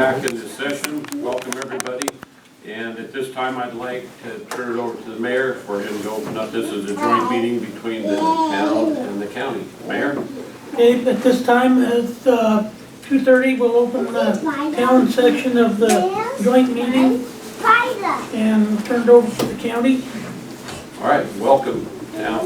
back into session. Welcome, everybody. And at this time, I'd like to turn it over to the mayor for him to open up. This is a joint meeting between the town and the county. Mayor? Okay, at this time, at 2:30, we'll open the town section of the joint meeting and turn it over to the county. All right, welcome,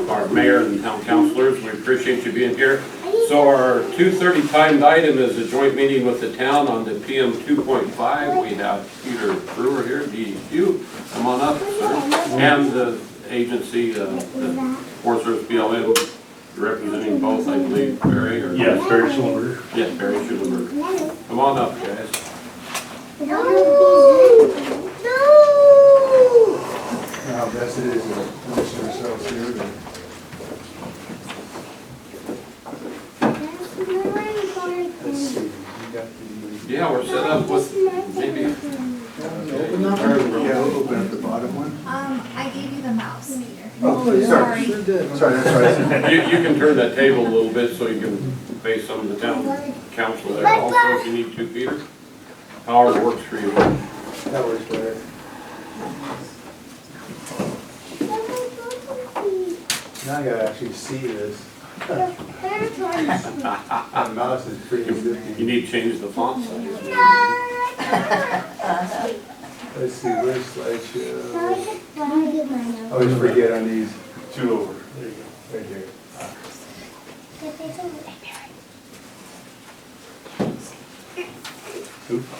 our mayor and town councilors. We appreciate you being here. So our 2:30 timed item is a joint meeting with the town on the PM 2.5. We have Peter Brewer here, DEQ. Come on up, sir. And the agency, the Forest Service BLM, representing both, I believe, Barry or? Yes, Barry Schulenberger. Yes, Barry Schulenberger. Come on up, guys. How best it is to position ourselves here. Let's see, you got the. Yeah, we're set up with maybe. Open up. Yeah, open up the bottom one. I gave you the mouse, Peter. Oh, sorry. Sorry. Sorry, that's right. You can turn that table a little bit so you can face some of the town council there also if you need to, Peter. However works for you. That works better. Now I gotta actually see this. My mouse is pretty You zippy. need to change the font size. Let's see, where's slideshow? I always forget on these. Two over. There you go. Right here. Oops.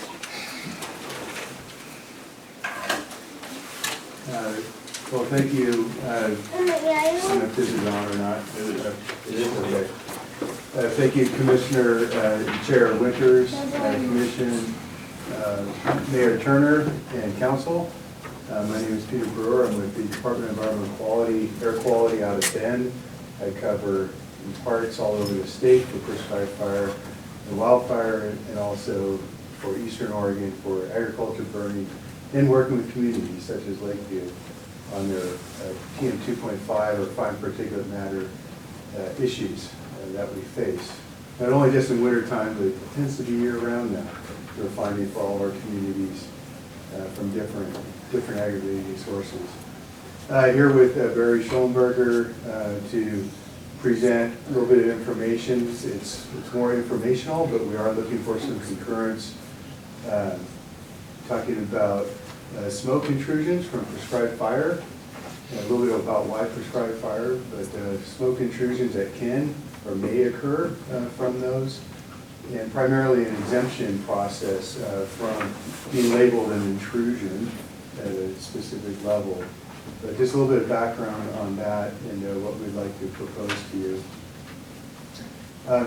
Well, thank you. I don't know if this is on or not. It is, okay. Thank you, Commissioner, Chair Winters, Commission, Mayor Turner, and Council. My name is Peter Brewer. I'm with the Department of Environmental Quality, Air Quality out of Bend. I cover parts all over the state for prescribed fire and wildfire, and also for Eastern Oregon for agriculture burning, and working with communities such as Lakeview on their PM 2.5 or fine particulate matter issues that we face. Not only just in winter time, but it tends to be year round now. We're finding for all of our communities from different aggregating sources. Here with Barry Schulenberger to present a little bit of information. It's more informational, but we are looking for some concurrence, talking about smoke intrusions from prescribed fire, a little bit about why prescribed fire, but smoke intrusions that can or may occur from those, and primarily an exemption process from being labeled an intrusion at a specific level. But just a little bit of background on that and what we'd like to propose to you.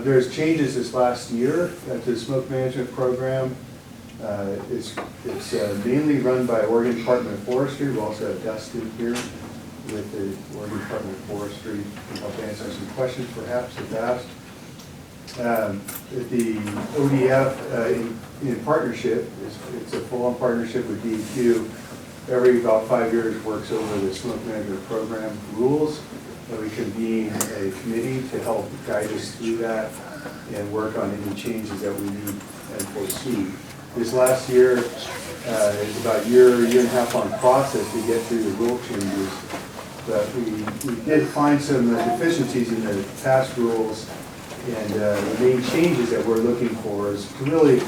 There's changes this last year to the smoke management program. It's mainly run by Oregon Department of Forestry. We also have Dustin here with the Oregon Department of Forestry to help answer some questions perhaps if asked. The ODF in partnership, it's a full-on partnership with DEQ. Every about 5 years works over the smoke management program rules. And we convene a committee to help guide us through that and work on any changes that we need and foresee. This last year is about a year and a half on process to get through the rule changes. But we did find some deficiencies in the past rules, and the main changes that we're looking for is to really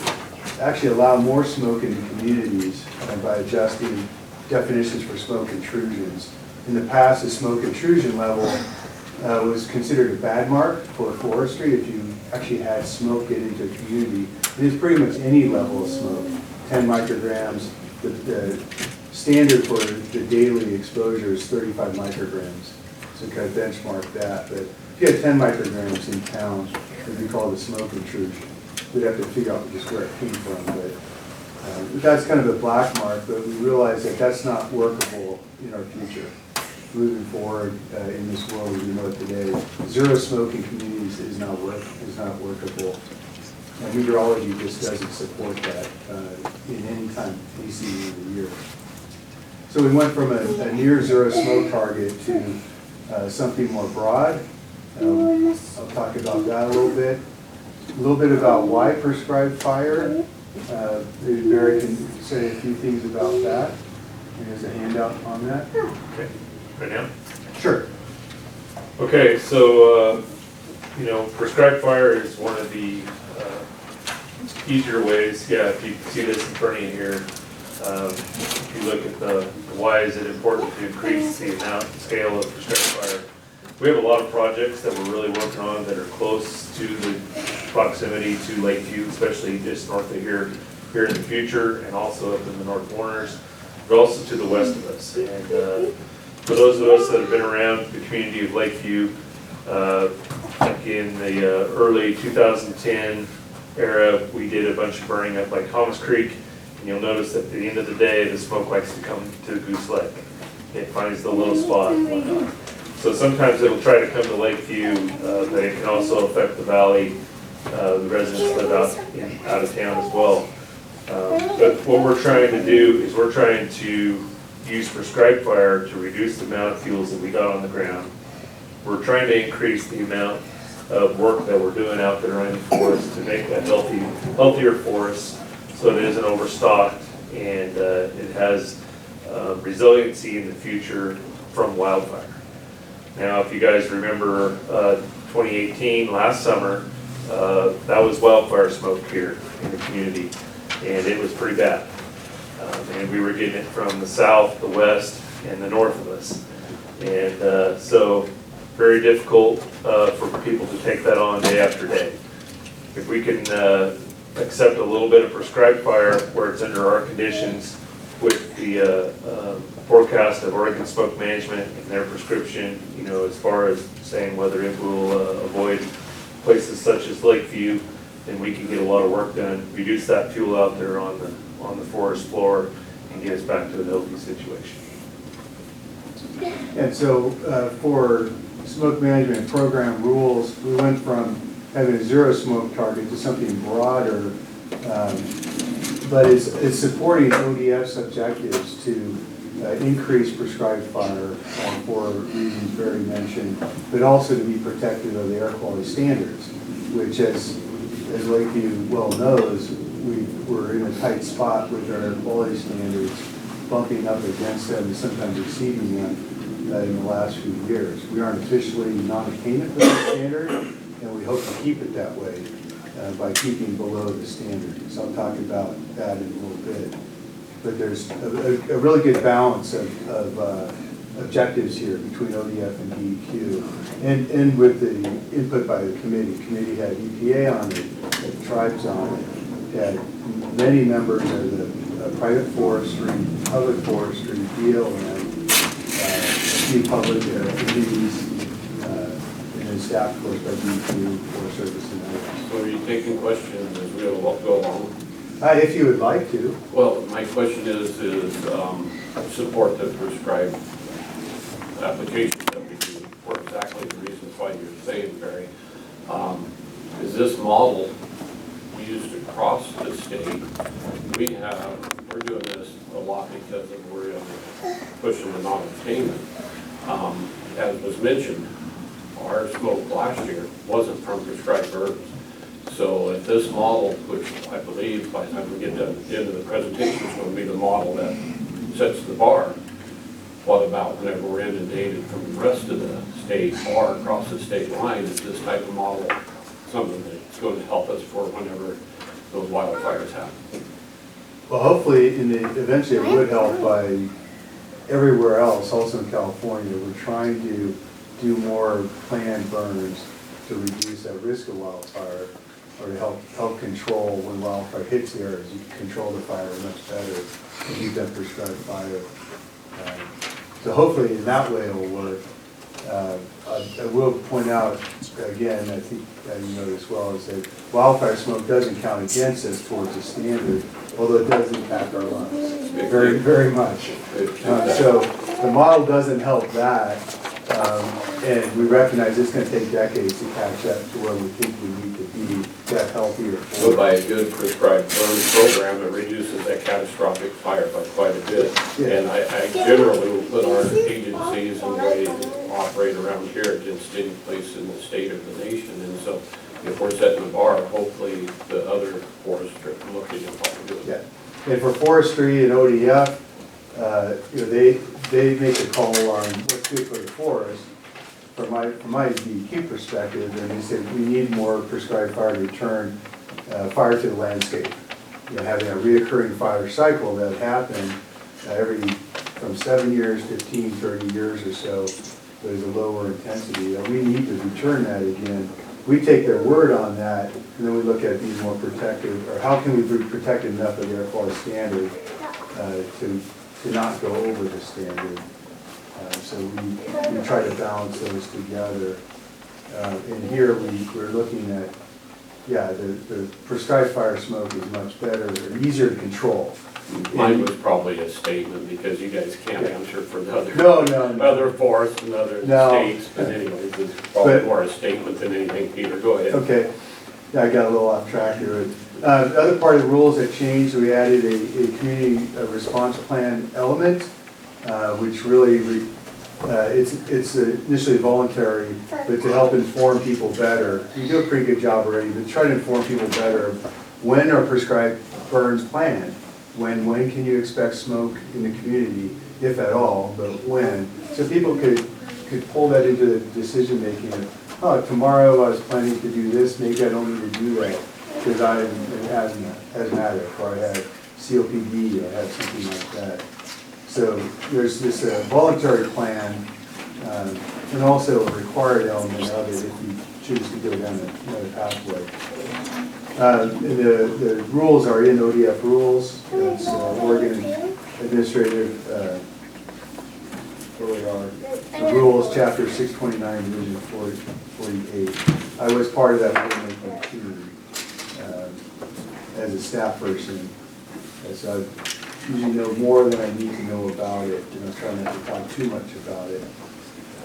actually allow more smoke into communities by adjusting definitions for smoke intrusions. In the past, the smoke intrusion level was considered a bad mark for forestry if you actually had smoke get into a community. It is pretty much any level of smoke, 10 micrograms. The standard for the daily exposure is 35 micrograms. So kind of benchmark that. But if you had 10 micrograms in town, it would be called a smoke intrusion. We'd have to figure out just where it came from. But that's kind of a black mark, but we realize that that's not workable in our future. Moving forward in this world as we know it today, zero smoke in communities is not workable. Meteorology just doesn't support that in any time we see of the year. So we went from a near zero smoke target to something more broad. I'll talk about that a little bit. A little bit about why prescribed fire. There's Mary can say a few things about that. There's a handout on that. Okay, right now? Sure. Okay, so, prescribed fire is one of the easier ways. Yeah, if you see this in front of you here, if you look at the why is it important to increase the amount and scale of prescribed fire. We have a lot of projects that we're really working on that are close to the proximity to Lakeview, especially just north of here in the future, and also up in the North Warners, but also to the west of us. And for those of us that have been around the community of Lakeview, like in the early 2010 era, we did a bunch of burning up by Thomas Creek, and you'll notice that at the end of the day, the smoke likes to come to the Goose Lake. It finds the little spot and whatnot. So sometimes it'll try to come to Lakeview, but it can also affect the valley. The residents live out of town as well. But what we're trying to do is we're trying to use prescribed fire to reduce the amount of fuels that we got on the ground. We're trying to increase the amount of work that we're doing out there in the forest to make that healthier forest so it isn't overstocked and it has resiliency in the future from wildfire. Now, if you guys remember 2018, last summer, that was wildfire smoke here in the community, and it was pretty bad. And we were getting it from the south, the west, and the north of us. And so, very difficult for people to take that on day after day. If we can accept a little bit of prescribed fire where it's under our conditions with the forecast of Oregon Smoke Management and their prescription, as far as saying whether it will avoid places such as Lakeview, then we can get a lot of work done, reduce that fuel out there on the forest floor, and get us back to a healthy situation. And so for smoke management program rules, we went from having a zero smoke target to something broader, but it's supporting ODF's objectives to increase prescribed fire for reasons Barry mentioned, but also to be protective of the air quality standards, which as Lakeview well knows, we're in a tight spot with our air quality standards, bumping up against them and sometimes exceeding them in the last few years. We aren't officially non-attainment for that standard, and we hope to keep it that way by keeping below the standard. So I'll talk about that in a little bit. But there's a really good balance of objectives here between ODF and DEQ, and with the input by the committee. The committee had EPA on it, had tribes on it, had many members of the private forestry, public forestry, BLM, a few public entities, and then staff, of course, by DEQ, Forest Service, and others. So are you taking questions as we go along? If you would like to. Well, my question is support the prescribed applications that we do for exactly the reasons why you're saying, Barry. Is this model used across the state? We're doing this a lot because we're pushing the non-attainment. As was mentioned, our smoke last year wasn't from prescribed herbs. So if this model, which I believe by the time we get to the end of the presentation is going to be the model that sets the bar, what about whenever we're inundated from the rest of the state or across the state line? Is this type of model something that's going to help us for whenever those wildfires happen? Well, hopefully, eventually it would help by everywhere else, also in California. We're trying to do more planned burns to reduce that risk of wildfire, or to help control when wildfire hits the areas. You can control the fire much better and keep that prescribed fire. So hopefully in that way it will work. I will point out, again, I think you know this well, is that wildfire smoke doesn't count against us towards the standard, although it does impact our lungs very, very much. So the model doesn't help that, and we recognize it's going to take decades to catch up to where we think we need to be that healthier. So by a good prescribed burn program, it reduces that catastrophic fire by quite a bit. Yeah. And I generally will put our agencies and the way they operate around here against any place in the state or the nation. And so if we're setting the bar, hopefully the other forests are looking at what we're doing. Yeah. And for forestry and ODF, you know, they make a call on what's good for the forest. From my DEQ perspective, and they said we need more prescribed fire to return fire to the landscape. You know, having a reoccurring fire cycle that happened from 7 years, 15, 30 years or so, there's a lower intensity. We need to return that again. We take their word on that, and then we look at being more protective, or how can we be protected enough of the air quality standard to not go over the standard. So we try to balance those together. And here we're looking at, yeah, the prescribed fire smoke is much better and easier to control. Mine was probably a statement because you guys can't answer for the other. No. Other forests and other states, but anyways, it's probably more a statement than anything, Peter, go ahead. Okay, yeah, I got a little off track here. The other part of the rules that changed, we added a community response plan element, which really, it's initially voluntary, but to help inform people better. You do a pretty good job already, but try to inform people better. When are prescribed burns planned? When can you expect smoke in the community, if at all, but when? So people could pull that into the decision making of, oh, tomorrow I was planning to do this, maybe I don't need to do that because I'm an asthmatic, or I have COPD, or I have something like that. So there's this voluntary plan, and also a required element of it if you choose to go down another pathway. The rules are in ODF rules. It's Oregon Administrative, where we are, the rules, chapter 629, division 48. I was part of that rulemaking too, as a staff person. So I usually know more than I need to know about it, and I'm trying not to talk too much about it.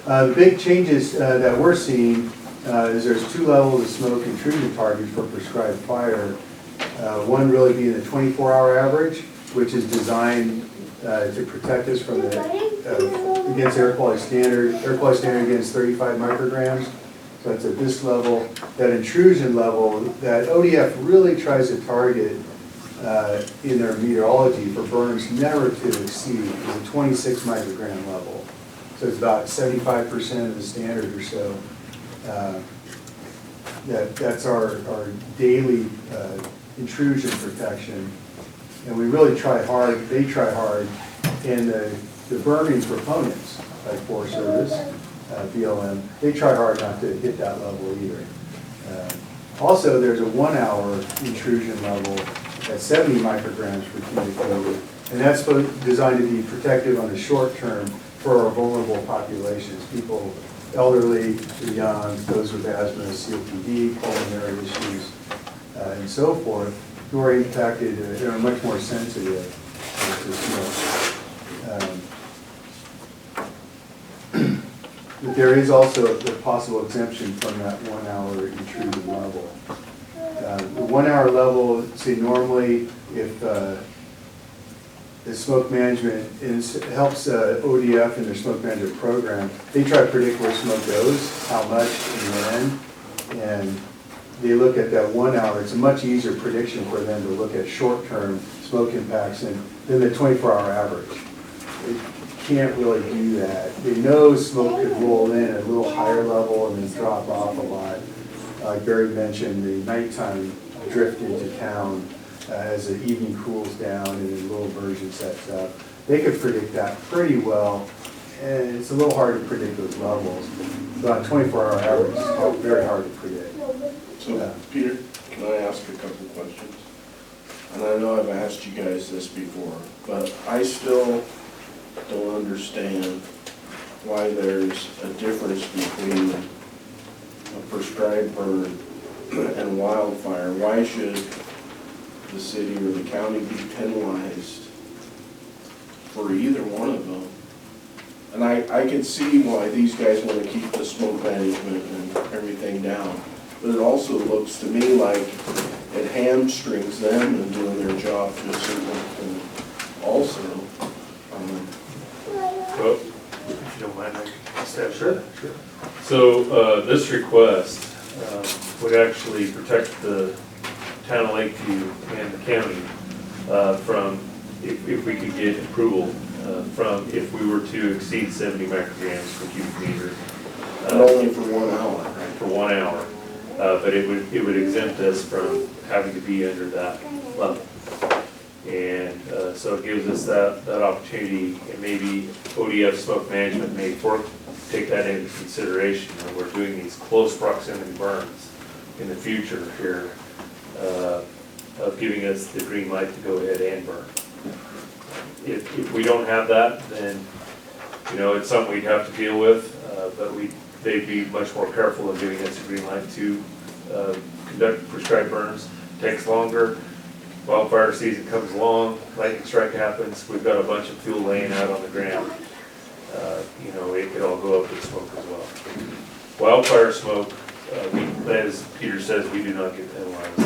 The big changes that we're seeing is there's 2 levels of smoke intrusion targets for prescribed fire. One really being the 24-hour average, which is designed to protect us from against air quality standard. Air quality standard against 35 micrograms. So that's at this level. That intrusion level that ODF really tries to target in their meteorology for burns never to exceed is a 26 microgram level. So it's about 75% of the standard or so. That's our daily intrusion protection, and we really try hard, they try hard, and the burning proponents, like Forest Service, BLM, they try hard not to hit that level either. Also, there's a 1 hour intrusion level at 70 micrograms per cubic meter, and that's designed to be protective on the short term for our vulnerable populations, people elderly, the young, those with asthma, COPD, pulmonary issues, and so forth, who are impacted, who are much more sensitive to smoke. But there is also a possible exemption from that 1 hour intrusion level. The 1 hour level, say normally, if the smoke management helps ODF in their smoke management program. They try to predict where smoke goes, how much, and when, and they look at that 1 hour. It's a much easier prediction for them to look at short-term smoke impacts than the 24-hour average. They can't really do that. They know smoke could roll in at a little higher level and then drop off a lot. Like Barry mentioned, the nighttime drift into town as the evening cools down and the little version sets up. They could predict that pretty well, and it's a little hard to predict those levels. But on 24-hour average, it's very hard to predict. So, Peter, can I ask a couple questions? And I know I've asked you guys this before, but I still don't understand why there's a difference between a prescribed burn and wildfire. Why should the city or the county be penalized for either one of them? And I can see why these guys want to keep the smoke management and everything down, but it also looks to me like it hamstrings them in doing their job to a certain extent also. Well, if you don't mind, I can step. Sure. So this request would actually protect the town of Lakeview and the county from, if we could get approval from, if we were to exceed 70 micrograms per cubic meter. But only for 1 hour, right? For 1 hour. But it would exempt us from having to be under that level. And so it gives us that opportunity, and maybe ODF smoke management may take that into consideration when we're doing these close proximity burns in the future here, of giving us the green light to go ahead and burn. If we don't have that, then, you know, it's something we'd have to deal with, but they'd be much more careful in giving us a green light to conduct prescribed burns. Takes longer. Wildfire season comes along, lightning strike happens, we've got a bunch of fuel laying out on the ground. You know, it could all go up in smoke as well. Wildfire smoke, as Peter says, we do not get penalized.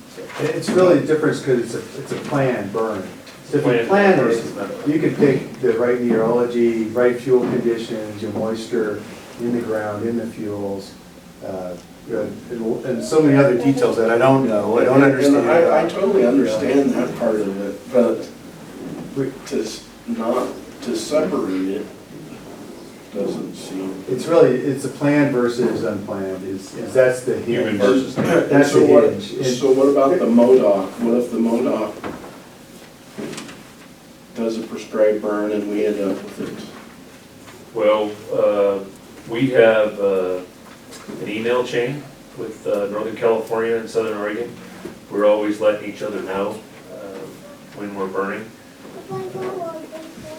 So, It's really a difference because it's a planned burn. So if you Planned plan versus it, medical. you can pick the right meteorology, right fuel conditions, your moisture in the ground, in the fuels, and so many other details that I don't know, I don't understand. And I totally understand that part of it, but to separate it doesn't seem. It's a planned versus unplanned, that's the Human hinge. versus That's So the what, hinge. so what about the MODOC? What if the MODOC does a prescribed burn and we end up with it? Well, we have an email chain with Northern California and Southern Oregon. We're always letting each other know when we're burning.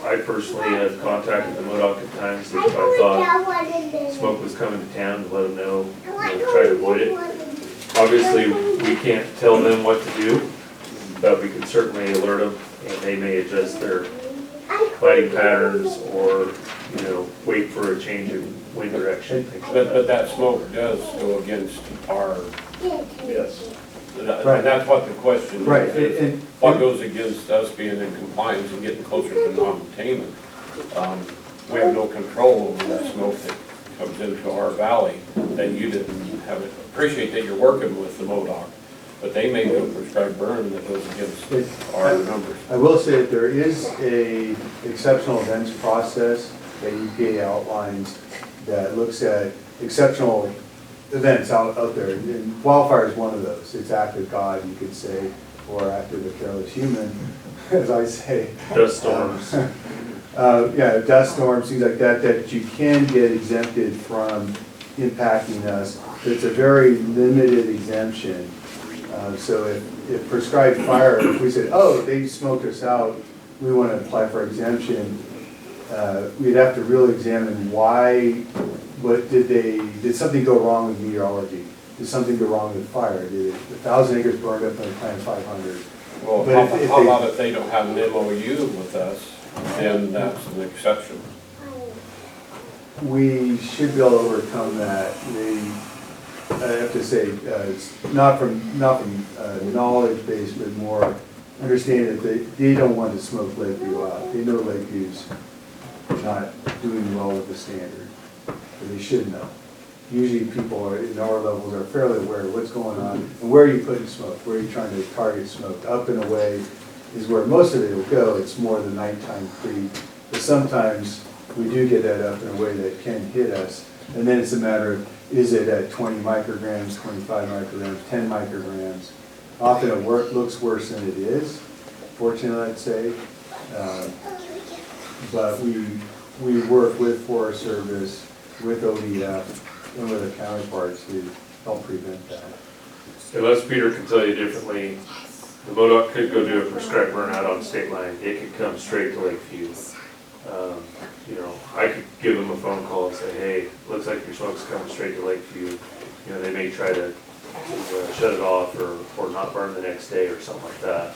I personally have contacted the MODOC at times if I thought smoke was coming to town to let them know, try to avoid it. Obviously, we can't tell them what to do, but we can certainly alert them, and they may adjust their lighting patterns or, you know, wait for a change in wind direction. things like But that smoke does go against our, Yes. and that's what the question is. Right, is what goes against us being in compliance and getting closer to non-attainment? We have no control over that smoke that comes into our valley that you didn't have. Appreciate that you're working with the MODOC, but they may do a prescribed burn that goes against our numbers. I will say that there is a exceptional events process that EPA outlines that looks at exceptional events out there. And wildfire is one of those. It's act of God, you could say, or act of a careless human, as I say. Dust storms. Yeah, dust storms, things like that, that you can get exempted from impacting us. It's a very limited exemption. So if prescribed fire, if we said, oh, they smoked us out, we want to apply for exemption, we'd have to really examine why, did something go wrong with meteorology? Did something go wrong with fire? Did 1,000 acres burned up and they planned 500? Well, But how about if they don't have an MOU with us, then that's an exception. We should be able to overcome that. I have to say, it's not from knowledge base, but more understanding that they don't want to smoke Lakeview out. They know Lakeview's not doing well with the standard, but they should know. Usually people in our levels are fairly aware of what's going on and where are you putting smoke, where are you trying to target smoke. Up and away is where most of it will go. It's more the nighttime creep. But sometimes we do get that up and away that can hit us. And then it's a matter of, is it at 20 micrograms, 25 micrograms, 10 micrograms? Often it looks worse than it is, fortunately, I'd say. But we work with Forest Service, with ODF, and with the counterparts to help prevent that. Unless Peter can tell you differently, the MODOC could go do a prescribed burnout on state line. It could come straight to Lakeview. You know, I could give them a phone call and say, hey, looks like your smoke's coming straight to Lakeview. You know, they may try to shut it off or not burn the next day or something like that.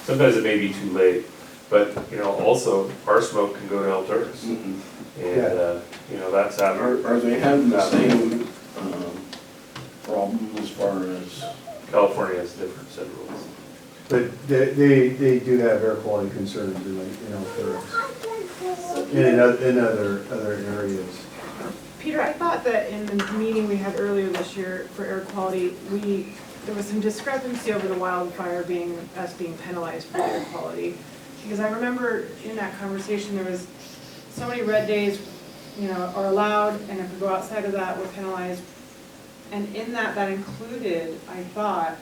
Sometimes it may be too late. But, you know, also, our smoke can go to Alturas. And, you know, that's happening. Are they having the same problem as far as? California has a different set of rules. But they do have air quality concerns in Alturas. In other areas. Peter, I thought that in the meeting we had earlier this year for air quality, we there was some discrepancy over the wildfire us being penalized for air quality. Because I remember in that conversation, there was so many red days, are allowed, and if we go outside of that, we're penalized. And in that included, I thought,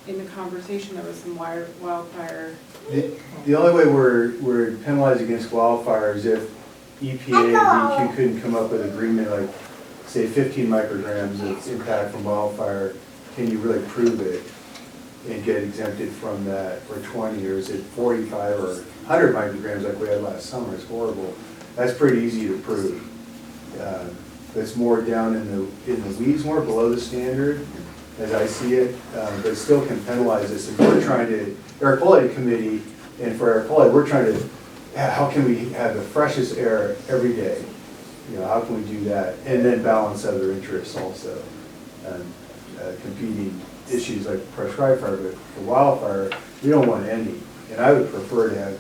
in the conversation, there was some wildfire. The only way we're penalized against wildfire is if EPA and DEQ couldn't come up with an agreement, like, say, 15 micrograms of impact from wildfire, can you really prove it and get exempted from that, or 20, or is it 45 or 100 micrograms like we had last summer? It's horrible. That's pretty easy to prove. It's more down in the weeds, more below the standard, as I see it, but still can penalize us. If we're trying to, air quality committee, and for air quality, we're trying to, how can we have the freshest air every day? How can we do that? And then balance other interests also. Competing issues like prescribed fire, but for wildfire, we don't want any. And I would prefer to have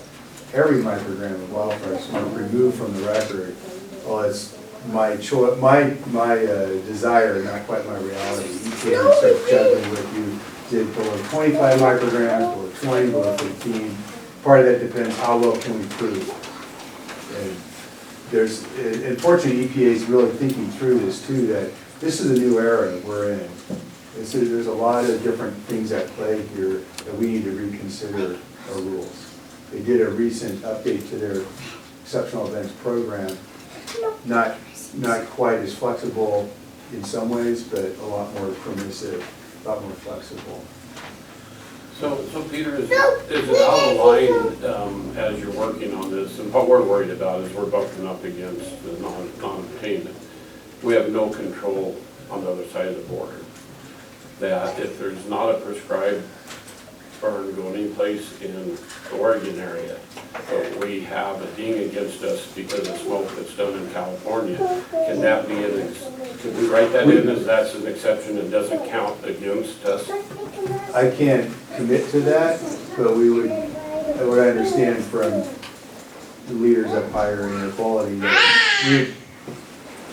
every microgram of wildfire smoke removed from the record. Well, it's my choice, my desire, not quite my reality. EPA would start juggling with you. Is it below 25 micrograms, below 20, below 15? Part of that depends how well can we prove. And unfortunately, EPA is really thinking through this too, that this is a new era we're in. There's a lot of different things at play here that we need to reconsider our rules. They did a recent update to their exceptional events program, not quite as flexible in some ways, but a lot more permissive, a lot more flexible. So Peter, is it out of line as you're working on this, and what we're worried about is we're bumping up against the non-attainment. We have no control on the other side of the border. That if there's not a prescribed burn going any place in the Oregon area, but we have a ding against us because of smoke that's done in California, can that be could we write that in as that's an exception and doesn't count against us? I can't commit to that, but we would, what I understand from the leaders up higher in air quality, that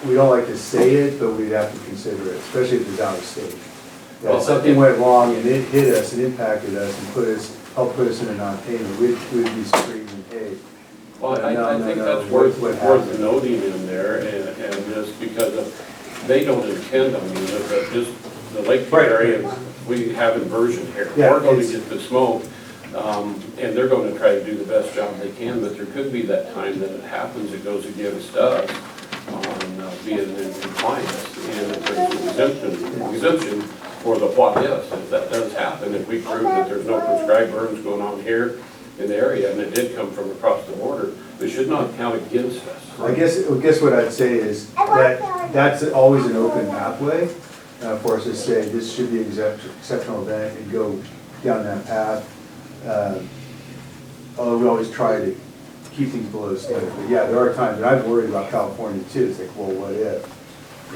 we don't like to say it, but we'd have to consider it, especially if it's out of state. If something went wrong and it hit us and impacted us and helped put us in a non-payment, we'd be screaming, hey. Well, I think that's worth noting in there, and just because they don't intend on using it, but just the Lakeview area, we have inversion here. Yeah, we're going to get the smoke, and they're going to try to do the best job they can, but there could be that time that it happens, it goes against us on being in compliance, and if there's an exemption for the what if that does happen, if we prove that there's no prescribed burns going on here in the area, and it did come from across the border, it should not count against us. I guess what I'd say is that that's always an open pathway for us to say this should be an exceptional event and go down that path. Although we always try to keep things below standard. But yeah, there are times, and I've worried about California too. It's like, well, what if?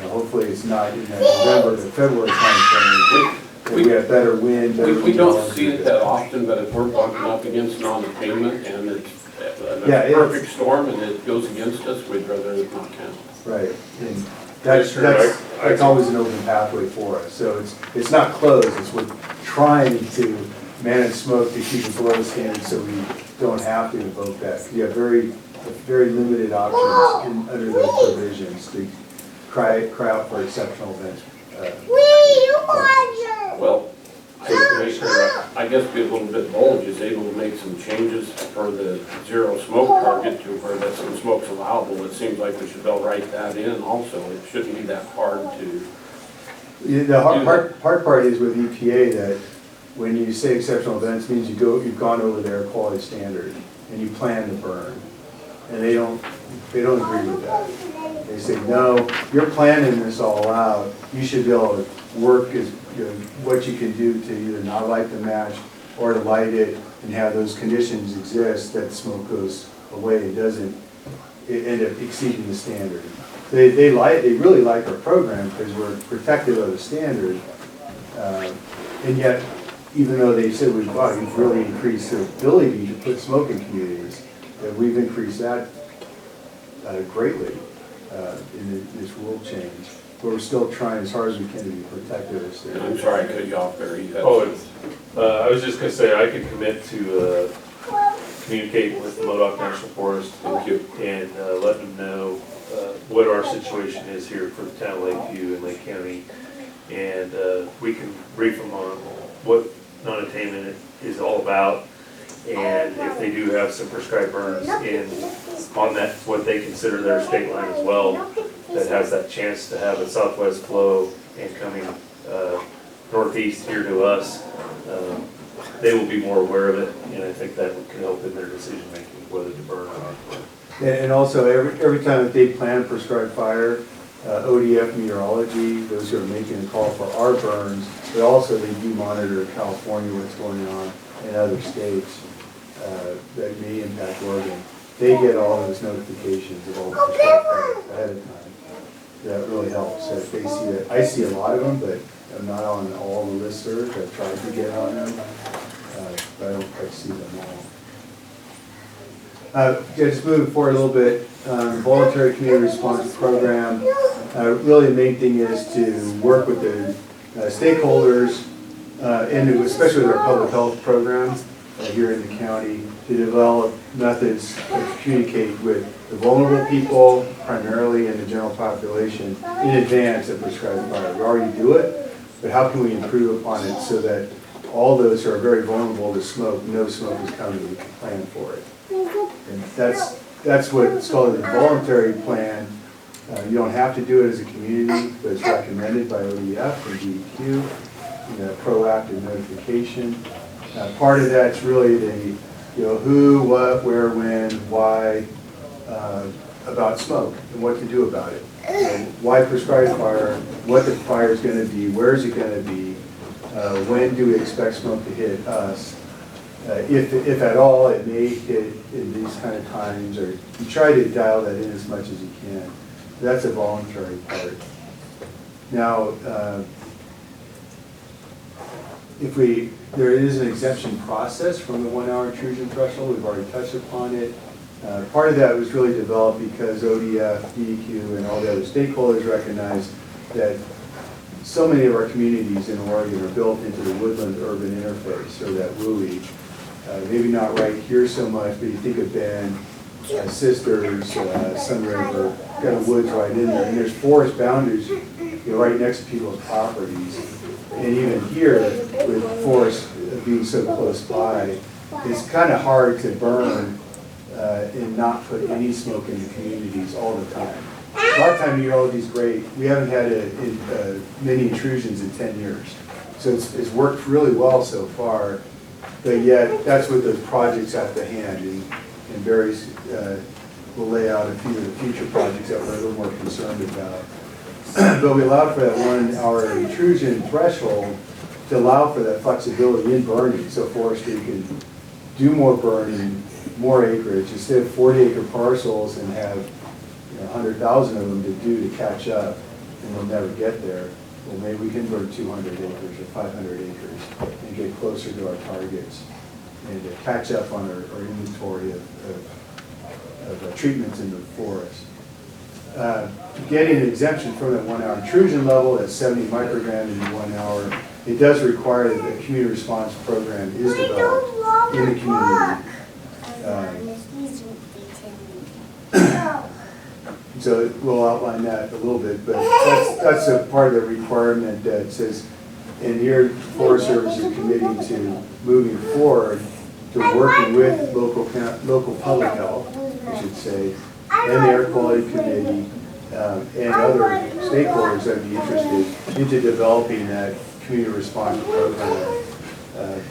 Hopefully it's not in that November to February timeframe. We have better wind. We don't see it that often, but if we're bumping up against non-attainment and it's a perfect storm and it goes against us, we'd rather it not count. Right. And that's always an open pathway for us. So it's not closed. It's we're trying to manage smoke to keep it below the standard so we don't have to invoke that. You have very limited options under those provisions to cry out for exceptional events. Well, I guess be a little bit bold, is able to make some changes for the zero smoke target to where that some smoke's allowable. It seems like we should be able to write that in also. It shouldn't be that hard to. The hard part is with EPA that when you say exceptional events means you've gone over their quality standard and you plan to burn, and they don't agree with that. They say, no, you're planning this all out. You should be able to work what you can do to either not light the match or to light it and have those conditions exist that smoke goes away and doesn't end up exceeding the standard. They really like our program because we're protective of the standard, and yet even though they said we've really increased the ability to put smoke in communities, that we've increased that greatly in this rule change. but we're still trying as hard as we can to be protective of this. I'm sorry I cut you off there. You had Oh, some- I was just gonna say, I could commit to, communicate with the Modoc National Forest. Thank you. And, let them know, what our situation is here for the town of Lakeview and Lake County. And, we can brief them on what non-attainment is all about. And if they do have some prescribed burns in, on that, what they consider their state line as well, that has that chance to have a southwest flow and coming, northeast here to us, they will be more aware of it, and I think that can help in their decision making, whether to burn or not. And also, every time that they plan prescribed fire, ODF meteorology, those who are making a call for our burns, but also they do monitor California, what's going on in other states that may impact Oregon. They get all those notifications of all the prescribed fire ahead of time. That really helps. So if they see that, I see a lot of them, but I'm not on all the listservs. I've tried to get on them, but I don't quite see them all. Just moving forward a little bit, voluntary community response program. Really the main thing is to work with the stakeholders, and especially with our public health program here in the county, to develop methods to communicate with the vulnerable people, primarily in the general population, in advance of prescribed fire. We already do it, but how can we improve upon it so that all those who are very vulnerable to smoke, no smoke is coming, we can plan for it. And that's what's called a voluntary plan. You don't have to do it as a community, but it's recommended by ODF and DEQ, proactive notification. Part of that's really the, who, what, where, when, why, about smoke and what to do about it. Why prescribe fire, what the fire is going to be, where is it going to be, when do we expect smoke to hit us, if at all it may hit in these kind of times, or you try to dial that in as much as you can. That's a voluntary part. Now, there is an exemption process from the 1 hour intrusion threshold. We've already touched upon it. Part of that was really developed because ODF, DEQ, and all the other stakeholders recognize that so many of our communities in Oregon are built into the woodland-urban interface, or that WUI. Maybe not right here so much, but you think of Bend, Sisters, Sun River, got the woods right in there, and there's forest boundaries right next to people's properties. And even here, with forests being so close by, it's kind of hard to burn and not put any smoke in the communities all the time. A lot of time meteorology is great. We haven't had many intrusions in 10 years. So it's worked really well so far, but yet that's what those projects have to hand, and Barry's will lay out a few of the future projects that we're a little more concerned about. But we allowed for that 1 hour intrusion threshold to allow for that flexibility in burning, so forestry can do more burning, more acreage, instead of 40-acre parcels and have 100,000 of them to do to catch up, and we'll never get there. Well, maybe we can burn 200 acres or 500 acres and get closer to our targets and to catch up on our inventory of treatments in the forest. Getting an exemption from that 1 hour intrusion level at 70 microgram in 1 hour, it does require that the community response program is developed in the community. So we'll outline that a little bit, but that's a part of the requirement that says, and here Forest Service is committing to moving forward to working with local public health, I should say, and the Air Quality Committee, and other stakeholders that would be interested into developing that community response program,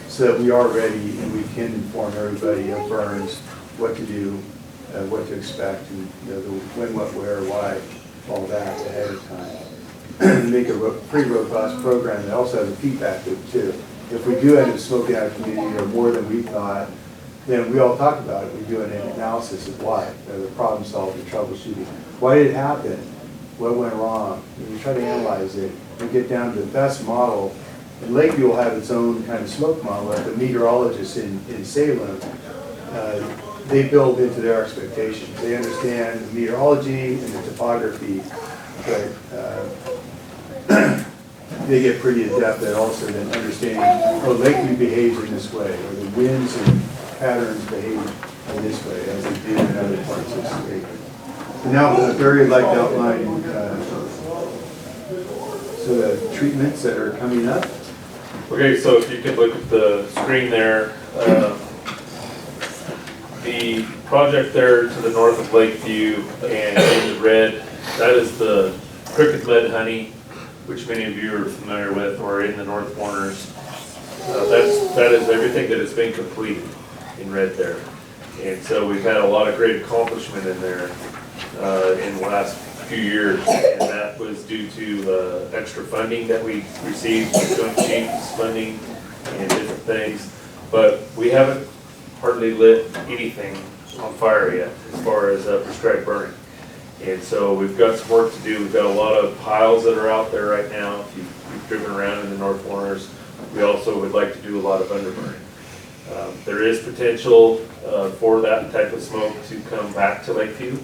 so that we are ready and we can inform everybody of burns, what to do, what to expect, and the when, what, where, why, all that ahead of time. Make a pretty robust program that also has a feedback loop too. If we do end up smoking out of community or more than we thought, then we all talk about it. We do an analysis of why, the problem solving, troubleshooting. Why did it happen? What went wrong? And we try to analyze it and get down to the best model. And Lakeview will have its own kind of smoke model. Like the meteorologists in Salem, they build into their expectations. They understand the meteorology and the topography but they get pretty adept at also then understanding, oh, Lakeview behaves in this way, or the winds and patterns behave in this way, as they do in other parts of the state. So now, Barry would like to outline so the treatments that are coming up. Okay, so if you can look at the screen there, the project there to the north of Lakeview and in the red, that is the cricket mud honey, which many of you are familiar with, or in the north corners. That is everything that has been completed in red there. And so we've had a lot of great accomplishment in there in the last few years, and that was due to extra funding that we received, Joint Chiefs funding and different things. But we haven't hardly lit anything on fire yet as far as prescribed burning. And so we've got some work to do. We've got a lot of piles that are out there right now. If you've driven around in the north corners, we also would like to do a lot of underburning. There is potential for that type of smoke to come back to Lakeview.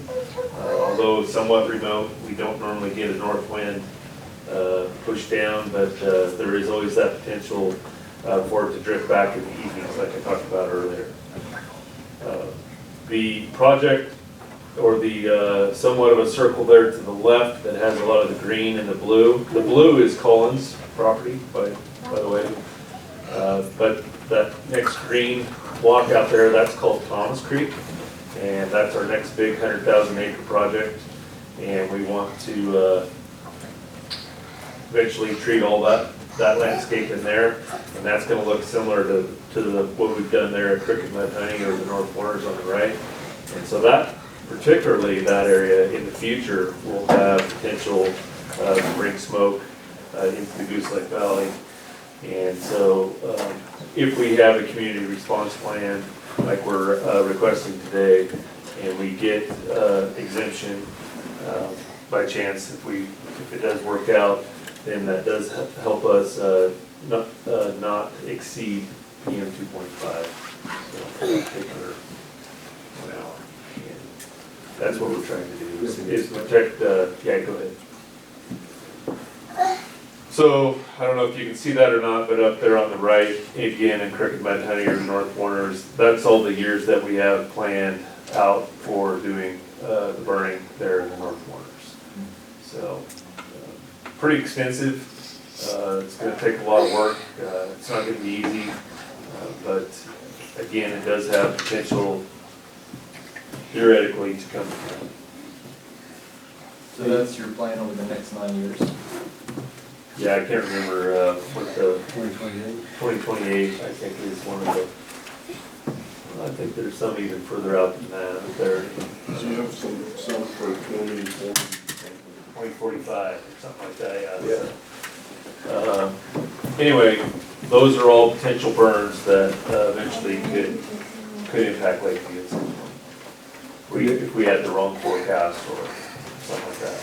Although somewhat remote, we don't normally get a north wind push down, but there is always that potential for it to drift back in the evenings like I talked about earlier. The project, or the somewhat of a circle there to the left that has a lot of the green and the blue. The blue is Collins' property, by the way. But that next green block out there, that's called Thomas Creek. And that's our next big 100,000 acre project. And we want to eventually treat all that landscape in there. And that's going to look similar to what we've done there at Cricket Mud Honey or the north corners on the right. And so that, particularly that area in the future, will have potential to bring smoke into the Goose Lake Valley. And so if we have a community response plan like we're requesting today, and we get exemption by chance, if it does work out, then that does help us not exceed PM 2.5. So particular amount. And that's what we're trying to do is protect. Yeah, go ahead. So, I don't know if you can see that or not, but up there on the right, again in Cricket Mud Honey or North Corners, that's all the years that we have planned out for doing the burning there in the North Corners. So, pretty extensive. It's going to take a lot of work. It's not going to be easy, but again, it does have potential theoretically to come through. So that's your plan over the next 9 years? Yeah, I can't remember what the 2028. 2028, I think, is one of the, well, I think there's some even further out than that, but there, So you have some for 2040? 2045, or something like that, yeah. Anyway, those are all potential burns that eventually could impact Lakeview at some point. If we had the wrong forecast or something like that.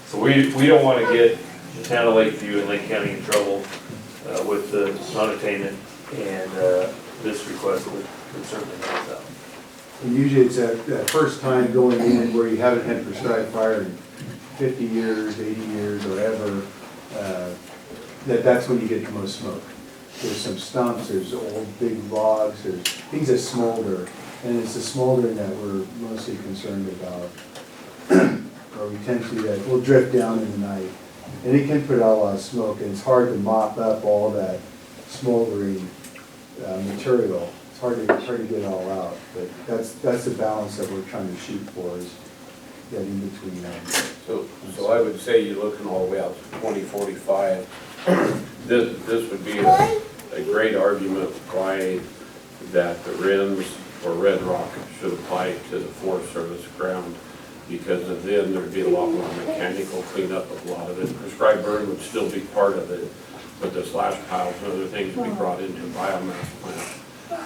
So we don't want to get the town of Lakeview and Lake County in trouble with the non-attainment, and this request would certainly help out. And usually it's that first time going in where you haven't had prescribed fire in 50 years, 80 years, or ever, that's when you get the most smoke. There's some stumps, there's old big logs, there's things that smolder, and it's the smoldering that we're mostly concerned about, or potentially that will drift down in the night. And it can put out a lot of smoke, and it's hard to mop up all that smoldering material. It's hard to get it all out, but that's the balance that we're trying to shoot for, is getting between them. So I would say you're looking all the way out to 2045. This would be a great argument why that the RINs or Red Rock should apply to the Forest Service ground, because then there'd be a lot more mechanical cleanup of a lot of it. Prescribed burn would still be part of it, but the slash piles and other things would be brought into a biomass plant.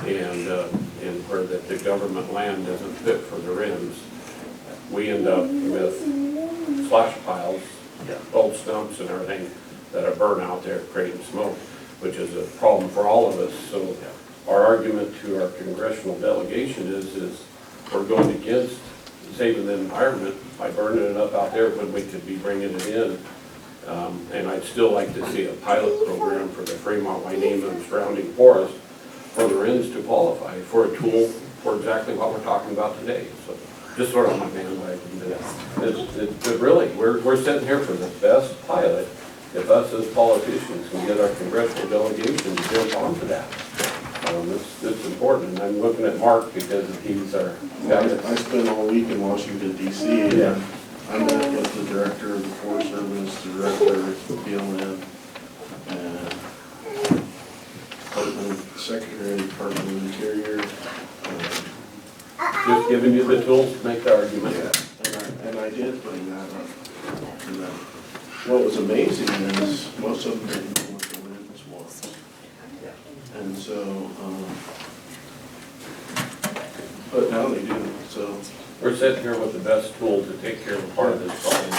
And where the government land doesn't fit for the RINs, we end up with slash piles, old stumps and everything that are burned out there creating smoke, which is a problem for all of us. So our argument to our congressional delegation is we're going against saving the environment by burning it up out there when we could be bringing it in. And I'd still like to see a pilot program for the Fremont, Wainema, and surrounding forest for the RINs to qualify for a tool for exactly what we're talking about today. So just sort of my bandwagon. But really, we're sitting here for the best pilot if us as politicians can get our congressional delegation to jump onto that. It's important, and I'm looking at Mark because he's our guy. I spent all week in Washington DC, and I met with the director of the Forest Service, the director of the BLM, and Secretary of the Department of Interior. Just giving you the tools to make the argument. And I did bring that up. And what was amazing is most of them didn't know what the RINs was. And so, but now they do, so. We're sitting here with the best tool to take care of a part of this problem.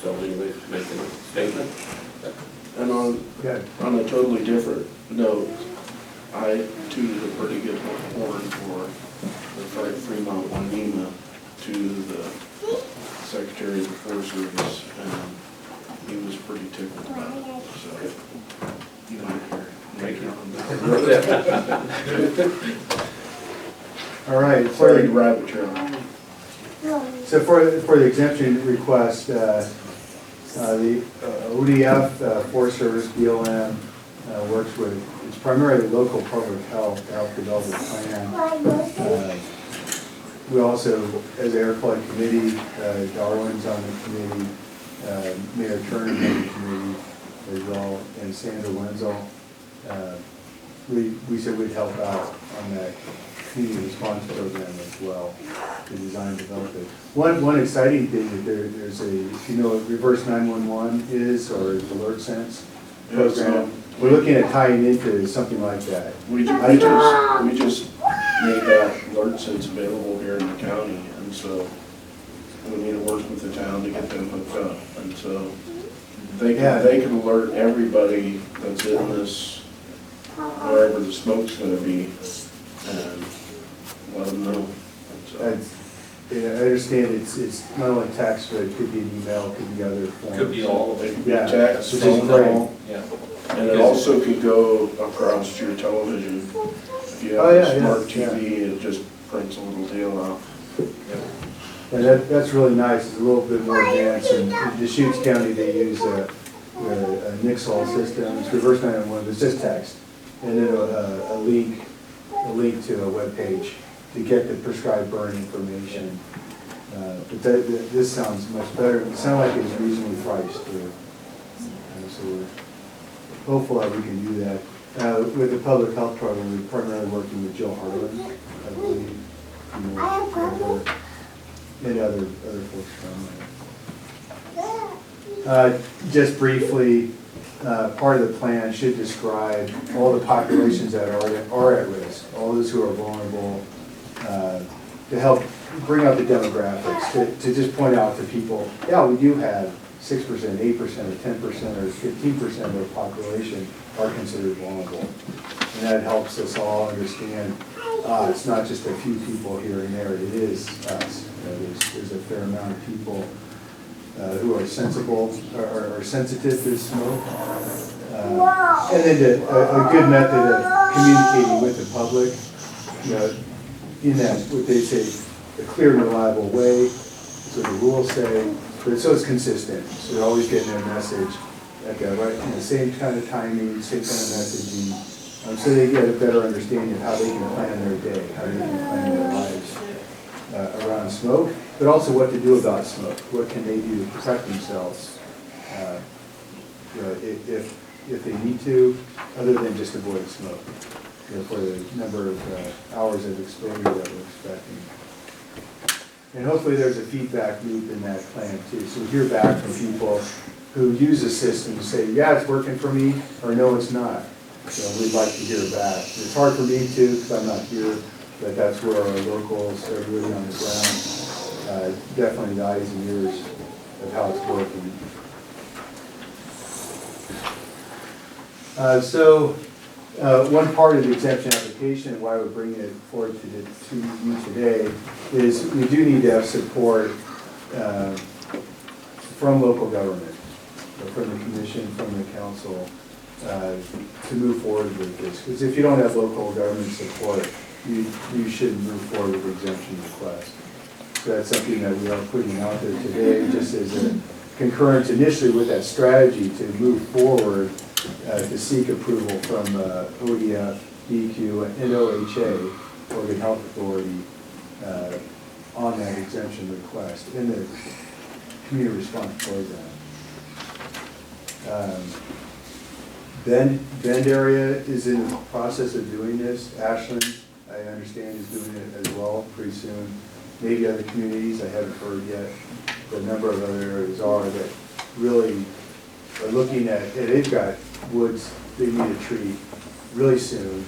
So anyways, making a statement. And on a totally different note, I tooted a pretty good horn for the Fremont Wainema to the Secretary of the Forest Service, and he was pretty tickled about it, so you might hear. Thank you. All right. Sorry to rabbit trail. So for the exemption request, the ODF, Forest Service, BLM, works with, it's primarily local public health to help develop a plan. We also, as the Air Quality Committee, Darwin's on the committee, Mayor Turner's on the committee as well, and Sandra Wenzel. We said we'd help out on that community response program as well, to design and develop it. One exciting thing that there's a, if you know what reverse 911 is, or alert sense program, we're looking at tying into something like that. We just made that alert sense available here in the county, and so we need to work with the town to get them hooked up, and so they can alert everybody that's in this, wherever the smoke's gonna be, and let them know. And so, I understand it's not only text, but it could be an email, could be other forms. Could be all of it it. could be Yeah, text, which is phone great. call, Yeah. and it also could go across to your television. If you have a smart TV, it just prints a little deal out. And that's really nice, it's a little bit more advanced. In Deschutes County, they use a Nixall system, it's reverse 911, it's just text. And then a link to a web page to get the prescribed burn information. But this sounds much better, it sounds like it's reasonably priced too. So we're hopeful that we can do that. With the public health program, we're primarily working with Jill Harlan, I believe, and other folks from there. Just briefly, part of the plan should describe all the populations that are at risk, all those who are vulnerable, to help bring out the demographics, to just point out to people, yeah, we do have 6%, 8%, or 10%, or 15% of the population are considered vulnerable. And that helps us all understand, it's not just a few people here and there, it is us. There's a fair amount of people who are sensible, or sensitive to smoke. And then a good method of communicating with the public, in that, what they say, a clear and reliable way, so the rules say, but so it's consistent, so they're always getting their message at the same kind of timing, same kind of messaging, so they get a better understanding of how they can plan their day, how they can plan their lives around smoke, but also what to do about smoke. What can they do to protect themselves if they need to, other than just avoid smoke, for the number of hours of exposure that we're expecting. And hopefully there's a feedback loop in that plan too. So we hear back from people who use the system to say, yeah, it's working for me, or no, it's not. So we'd like to hear back. It's hard for me too, because I'm not here, but that's where our locals are really on the ground. Definitely the eyes and ears of how it's working. So One part of the exemption application, and why we're bringing it forward to you today, is we do need to have support from local government, from the commission, from the council, to move forward with this. Because if you don't have local government support, you shouldn't move forward with the exemption request. So that's something that we are putting out there today, just as a concurrence initially with that strategy to move forward to seek approval from ODF, DEQ, and OHA, Oregon Health Authority, on that exemption request in the community response program. Bend area is in the process of doing this. Ashland, I understand, is doing it as well pretty soon. Maybe other communities, I haven't heard yet. The number of other areas are that really are looking at, and they've got woods they need to treat really soon,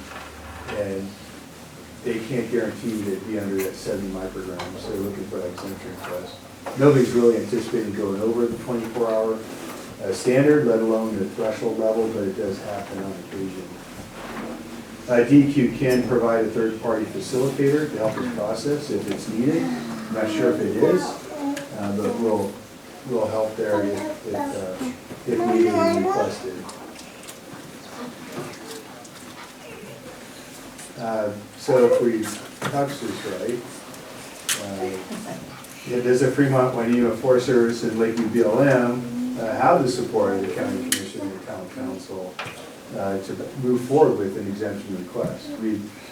and they can't guarantee that it'd be under that 70 micrograms, so they're looking for that exemption request. Nobody's really anticipating going over the 24-hour standard, let alone the threshold level, but it does happen on occasion. DEQ can provide a third-party facilitator to help this process if it's needed. I'm not sure if it is, but we'll help there if needed and requested. So if we touch this right, does the Fremont Wainema Forest Service and Lakeview BLM have the support of the county commission and the town council to move forward with an exemption request?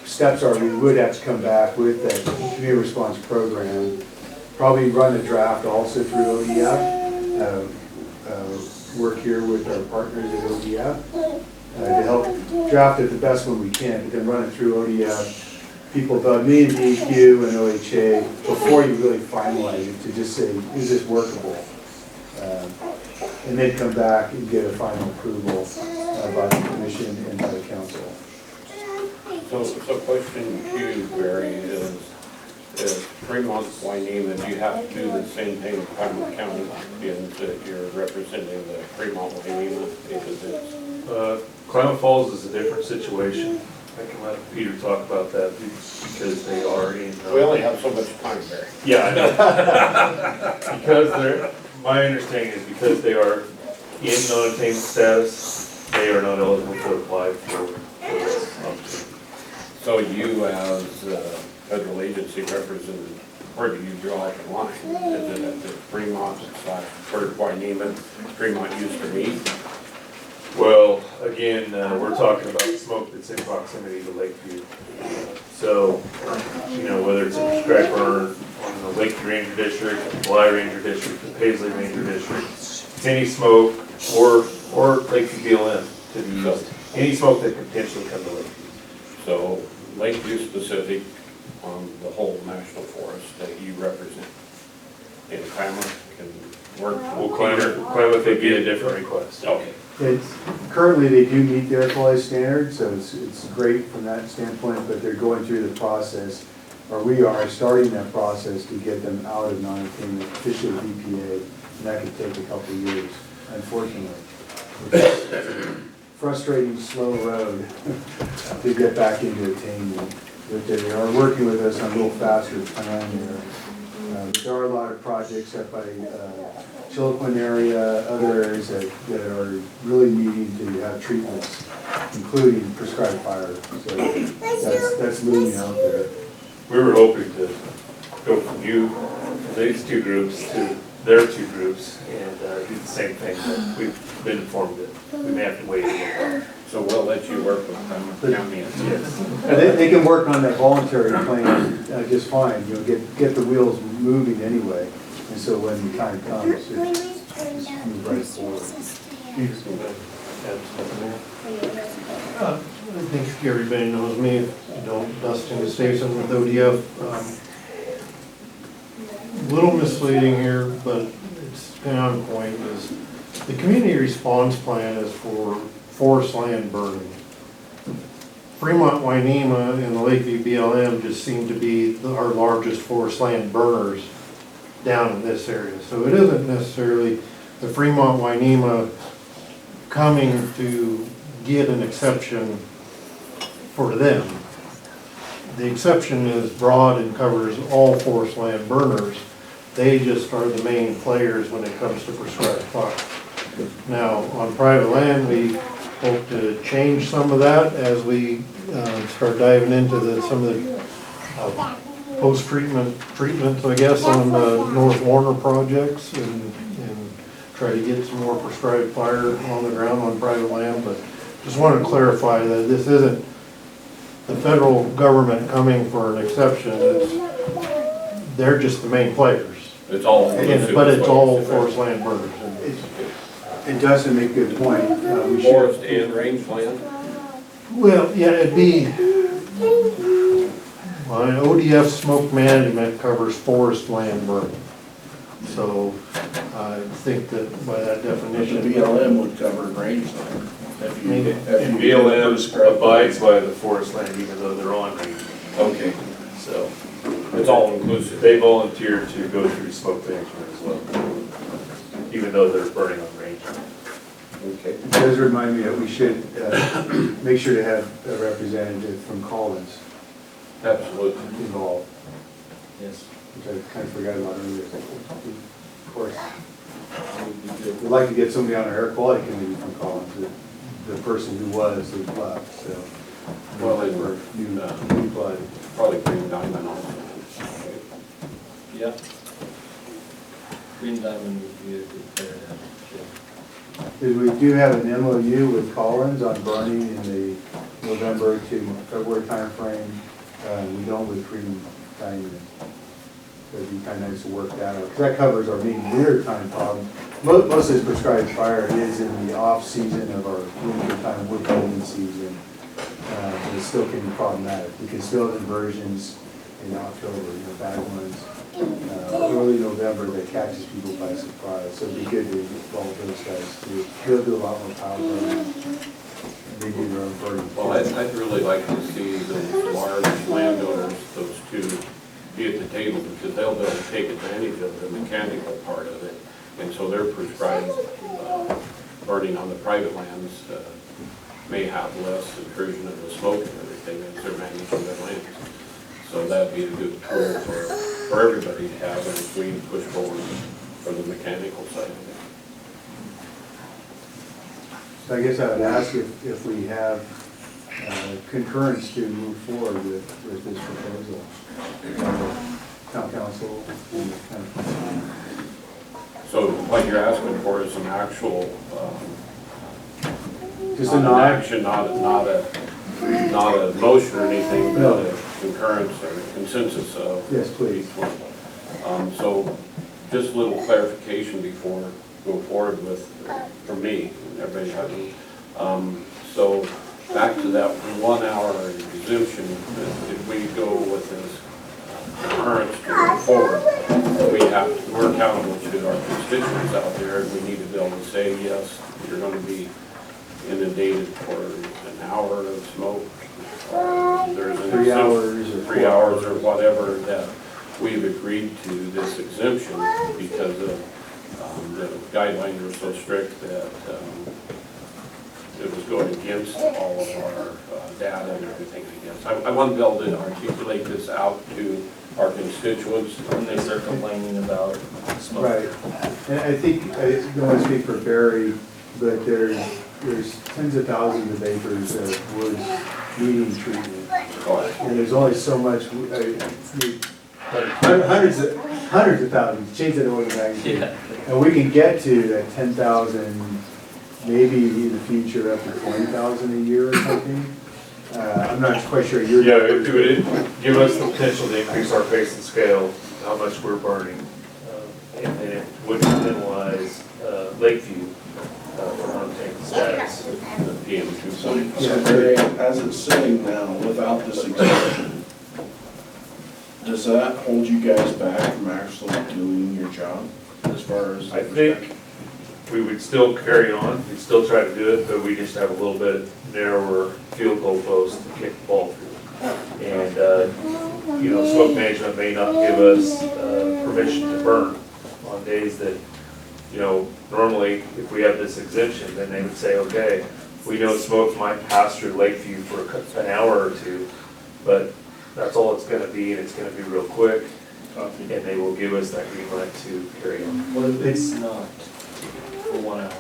Steps are we would have to come back with that community response program, probably run a draft also through ODF, work here with our partners at ODF to help draft it the best one we can, but then run it through ODF, people above me, DEQ and OHA, before you really finalize it, to just say, is this workable? And then come back and get a final approval by the commission and by the council. So question to Barry is Fremont, Wainema, do you have to do the same thing with Klamath County, being that you're representing the Fremont, Wainema, because it's... Klamath Falls is a different situation. I can let Peter talk about that because they are in... We only have so much time, Barry. Yeah, I know. Because my understanding is because they are in non-attainment status, they are not eligible to apply for this opportunity. So you as a federal agency representative, where do you draw the line? Is it at the Fremont / Wainema, Fremont used to meet? Well, again, we're talking about smoke that's in proximity to Lakeview. So, whether it's a prescribed burn on the Lakeview Ranger District, the Bly Ranger District, the Paisley Ranger District, it's any smoke or Lakeview BLM to be used. Any smoke that could potentially come to Lakeview. So Lakeview specific on the whole national forest that you represent. And Klamath can work. Well, Klamath would be a different request. Okay. Currently, they do meet their quality standards, so it's great from that standpoint, but they're going through the process, or we are starting that process to get them out of non-attainment, officially EPA, and that could take a couple of years, unfortunately. It's a frustrating, slow road to get back into attainment. But they are working with us on a little faster plan there. There are a lot of projects up by Chiloquin area, other areas that are really needing to have treatments, including prescribed fire. So that's moving out there. We were hoping to go from these two groups to their two groups and do the same thing, but we've been informed that we may have to wait a little while. So we'll let you work with Klamath County. Yes. They can work on that voluntary plan just fine, get the wheels moving anyway. And so when the time comes, it's move right forward. I think everybody knows me, if you don't, Dustin Gustafson with ODF. Little misleading here, but it's kind of on point, is the community response plan is for forest land burning. Fremont, Wainema, and the Lakeview BLM just seem to be our largest forest land burners down in this area. So it isn't necessarily the Fremont, Wainema coming to get an exception for them. The exception is broad and covers all forest land burners. They just are the main players when it comes to prescribed fire. Now, on private land, we hope to change some of that as we start diving into some of the post-treatments, I guess, on the North Warner projects and try to get some more prescribed fire on the ground on private land. But just wanted to clarify that this isn't the federal government coming for an exception. They're just the main players. It's all inclusive. But it's all forest land burners. And Dustin made a good point. We Forest should, and rangeland. Well, yeah, it'd be, well, ODF smoke management covers forest land burning. So I think that by that The definition. BLM would cover rangeland. If you- Maybe. if And you BLM prescribe- abides by the forest land even though they're on range. Okay. So It's all inclusive. they volunteer to go through smoke management as well, even though they're burning on range. Okay. it does remind me that we should make sure to have a representative from Collins Absolutely. involved, Yes. which I kind of forgot about earlier. Of course, we'd like to get somebody on our air quality committee from Collins, the person who was left, so. Well, they we're were, new blood. probably Green Diamond also. Yeah. Green Diamond would be a good pair to have. Is we do have an MOU with Collins on burning in the November to February timeframe. We don't with Freedom Diamond. So it'd be kind of nice to work that out, because that covers our main winter time problem. Most of this prescribed fire is in the off season of our winter time wood cleaning season. But it still can be problematic. We can still have inversions in October, bad ones. Early November that catches people by surprise, so it'd be good to involve those guys too. They'll do a lot more power burning. They do their own burning. Well, I'd really like to see those large landowners, those two, be at the table, because they'll be able to take advantage of the mechanical part of it. And so their prescribed burning on the private lands may have less intrusion of the smoke and everything as they're managing their lands. So that'd be a good tool for everybody to have as we push forward for the mechanical side of it. So I guess I would ask if we have concurrence to move forward with this proposal. Town council. So what you're asking for is an actual, Just a not an nod. action, not a motion or anything, but No. a concurrence or consensus of. Yes, please. each one. So just a little clarification before we go forward with, for me, and everybody has. So back to that 1 hour exemption, if we go with this concurrence to go forward, we're accountable to our constituents out there, and we need to be able to say, yes, you're going to be inundated for an hour of smoke. There's an 3 hours or 3 hours or whatever that we've agreed to this exemption because of the guidelines are so strict that it was going against all of our data and everything, I guess. I want to be able to articulate this out to our constituents. When they start complaining about smoke. Right. And I think, I don't want to speak for Barry, but there's tens of thousands of acres of woods needing treatment. And there's only so much, hundreds of thousands, change that order of magnitude. Yeah. And we can get to that 10,000, maybe in the future up to 20,000 a year or something. I'm not quite sure you're. Yeah, it would give us the potential to increase our pace and scale, how much we're burning. And then it would penalize Lakeview for untainted status. The PM 2.5. So Barry, as it's sitting now, without this exemption, does that hold you guys back from actually doing your job as far as? I think we would still carry on, we'd still try to do it, but we just have a little bit narrower field goal post to kick the ball through. And, smoke management may not give us permission to burn on days that, normally if we have this exemption, then they would say, okay, We know smoke might pass through Lakeview for an hour or two, but that's all it's gonna be, and it's gonna be real quick, Copy. and they will give us that green light to carry on. What if it's not for 1 hour?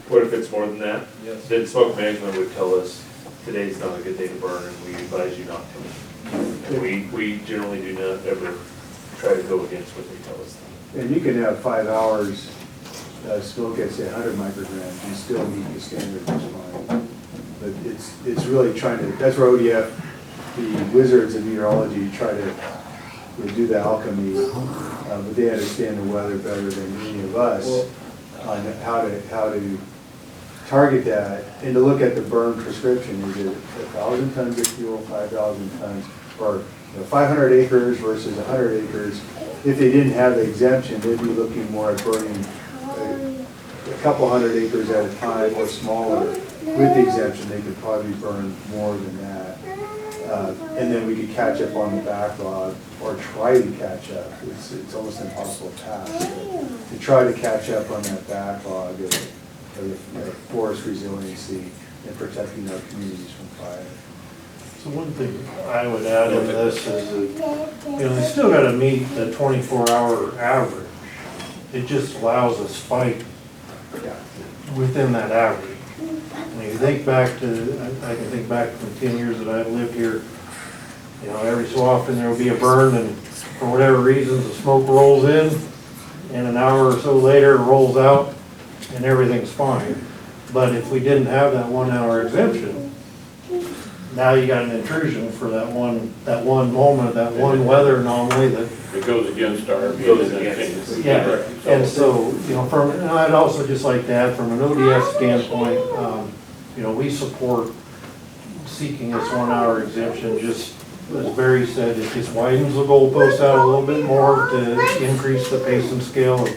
What if it's more than that? Yes. Then smoke management would tell us, today's not a good day to burn, and we advise you not to. And we generally do not ever try to go against what they tell us. And you can have 5 hours, smoke at say 100 micrograms, and still meet the standard just fine. But it's really trying to, that's where ODF, the wizards of meteorology, try to do the alchemy, but they understand the weather better than any of us on how to target that, and to look at the burn prescription. Is it 1,000 tons of fuel, 5,000 tons, or 500 acres versus 100 acres? If they didn't have the exemption, they'd be looking more at burning a couple hundred acres at a time or smaller. With the exemption, they could probably burn more than that. And then we could catch up on the backlog, or try to catch up. It's almost an impossible task, but to try to catch up on that backlog of forest resiliency and protecting our communities from fire. So one thing I would add in this is that, they still gotta meet the 24-hour average. It just allows a spike within that average. When you think back to, I can think back to the 10 years that I've lived here, every so often there will be a burn, and for whatever reasons, the smoke rolls in, and an hour or so later it rolls out, and everything's fine. But if we didn't have that 1 hour exemption, now you got an intrusion for that one moment, that one weather anomaly that. It goes against our. Yeah, and so, and I'd also just like to add, from an ODS standpoint, we support seeking this 1 hour exemption. Just as Barry said, it just widens the goalpost out a little bit more to increase the pace and scale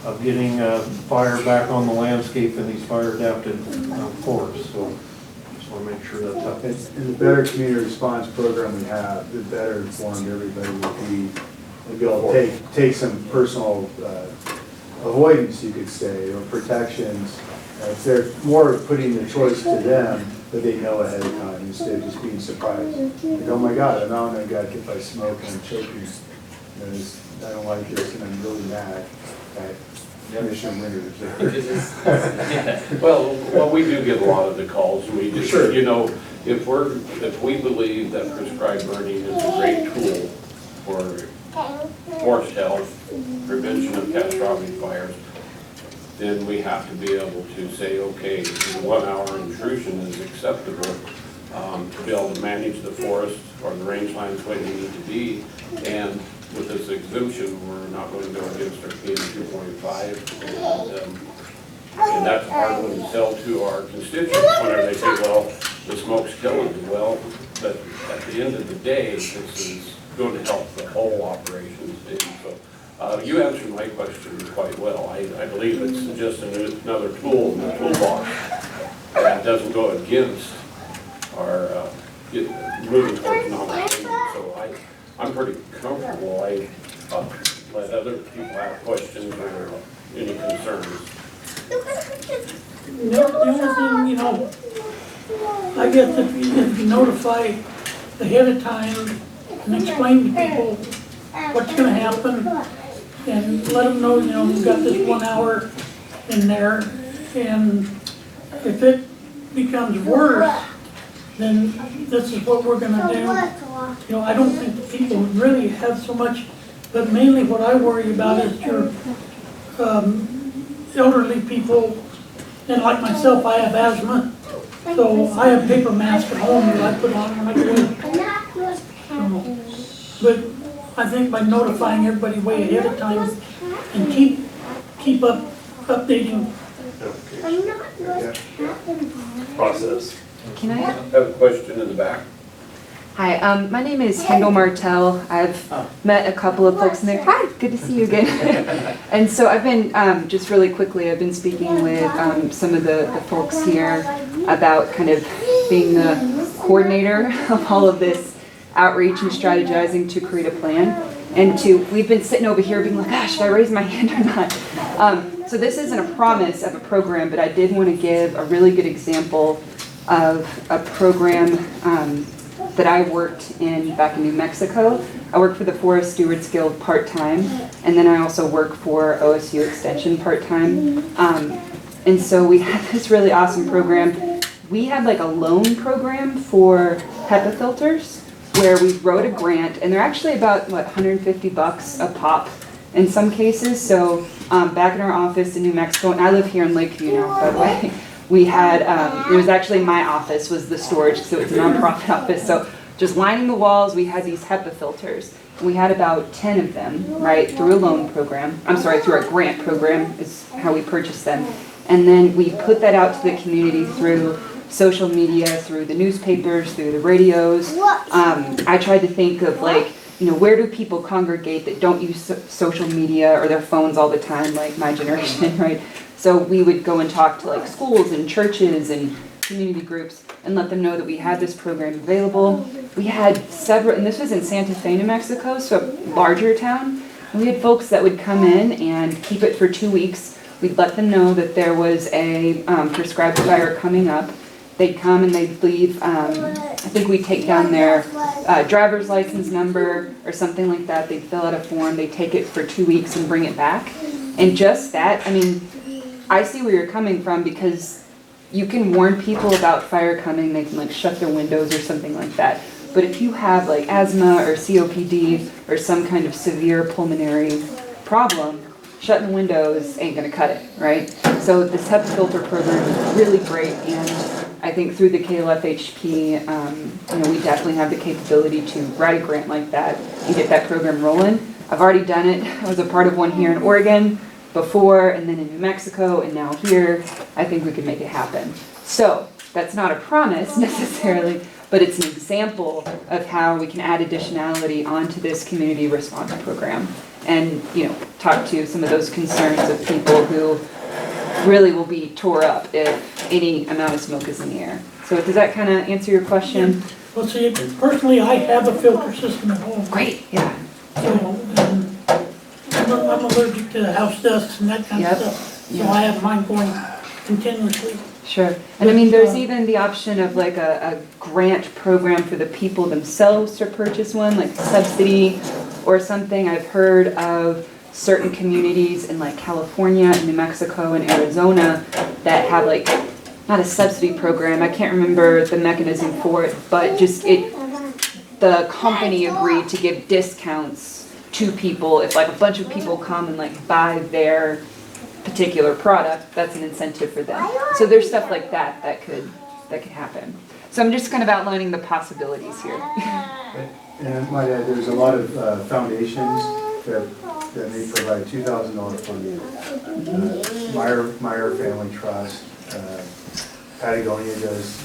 of getting fire back on the landscape in these fire adapted forests. So just want to make sure that's up. And the better community response program we have, the better informed everybody will be. We'll be able to take some personal avoidance, you could say, or protections. If they're more putting the choice to them, that they know ahead of time, instead of just being surprised. Like, oh my God, I'm out and I got hit by smoke and I'm choking. I don't like this and I'm really mad at Commissioner Winters. Well, we do get a lot of the calls. We just, Sure. if we believe that prescribed burning is a great tool for forest health, prevention of catastrophic fires, then we have to be able to say, okay, the 1 hour intrusion is acceptable to be able to manage the forest or the rangelines the way they need to be. And with this exemption, we're not going to go against our PM 2.5. And that's a hard one to sell to our constituents whenever they say, well, the smoke's killing me. Well, but at the end of the day, this is going to help the whole operations. So you answered my question quite well. I believe it's just another tool in the toolbox that doesn't go against our moving towards non-abatement. So I'm pretty comfortable. I let other people have questions or any concerns. The only thing, I guess if you notify ahead of time and explain to people what's gonna happen, and let them know, we've got this 1 hour in there, and if it becomes worse, then this is what we're gonna do. I don't think the people really have so much, but mainly what I worry about is your elderly people, and like myself, I have asthma, so I have paper masks at home that I put on when I go in. But I think by notifying everybody way ahead of time and keep updating. Process. Can I? Have a question in the back. Hi, my name is Kendall Martell. I've met a couple of folks in there. Hi, good to see you again. And so I've been, just really quickly, I've been speaking with some of the folks here about kind of being the coordinator of all of this outreach and strategizing to create a plan. And we've been sitting over here being like, gosh, should I raise my hand or not? So this isn't a promise of a program, but I did want to give a really good example of a program that I worked in back in New Mexico. I work for the Forest Stewards Guild part-time, and then I also work for OSU Extension part-time. And so we had this really awesome program. We had like a loan program for HEPA filters where we wrote a grant, and they're actually about, what, $150 a pop in some cases. So back in our office in New Mexico, and I live here in Lakeview now, by the way, we had, it was actually my office was the storage, so it's a nonprofit office. So just lining the walls, we had these HEPA filters. We had about 10 of them, right, through a loan program. I'm sorry, through our grant program is how we purchased them. And then we put that out to the community through social media, through the newspapers, through the radios. I tried to think of like, you know, where do people congregate that don't use social media or their phones all the time, like my generation, right? So we would go and talk to like schools and churches and community groups and let them know that we had this program available. We had several, and this was in Santa Fe, New Mexico, so a larger town. And we had folks that would come in and keep it for 2 weeks. We'd let them know that there was a prescribed fire coming up. They'd come and they'd leave, I think we'd take down their driver's license number or something like that. They'd fill out a form, they'd take it for 2 weeks and bring it back. And just that, I mean, I see where you're coming from because you can warn people about fire coming, they can like shut their windows or something like that. But if you have like asthma or COPD or some kind of severe pulmonary problem, shutting the windows ain't gonna cut it, right? So the Sept filter program is really great, and I think through the KLFHP, you know, we definitely have the capability to write a grant like that and get that program rolling. I've already done it. I was a part of one here in Oregon before, and then in New Mexico, and now here. I think we could make it happen. So that's not a promise necessarily, but it's an example of how we can add additionality onto this community response program. And, you know, talk to some of those concerns of people who really will be tore up if any amount of smoke is in the air. So does that kind of answer your question? Well, see, personally, I have a filter system at home. Great, yeah. So, I'm allergic to house dust and that kind of stuff. So I have mine going continuously. Sure. And I mean, there's even the option of like a grant program for the people themselves to purchase one, like subsidy or something. I've heard of certain communities in like California and New Mexico and Arizona that have like, not a subsidy program, I can't remember the mechanism for it, but just the company agreed to give discounts to people if like a bunch of people come and like buy their particular product. That's an incentive for them. So there's stuff like that that could happen. So I'm just kind of outlining the possibilities here. And I might add, there's a lot of foundations that may provide $2,000 funding. Meyer Family Trust, Patagonia does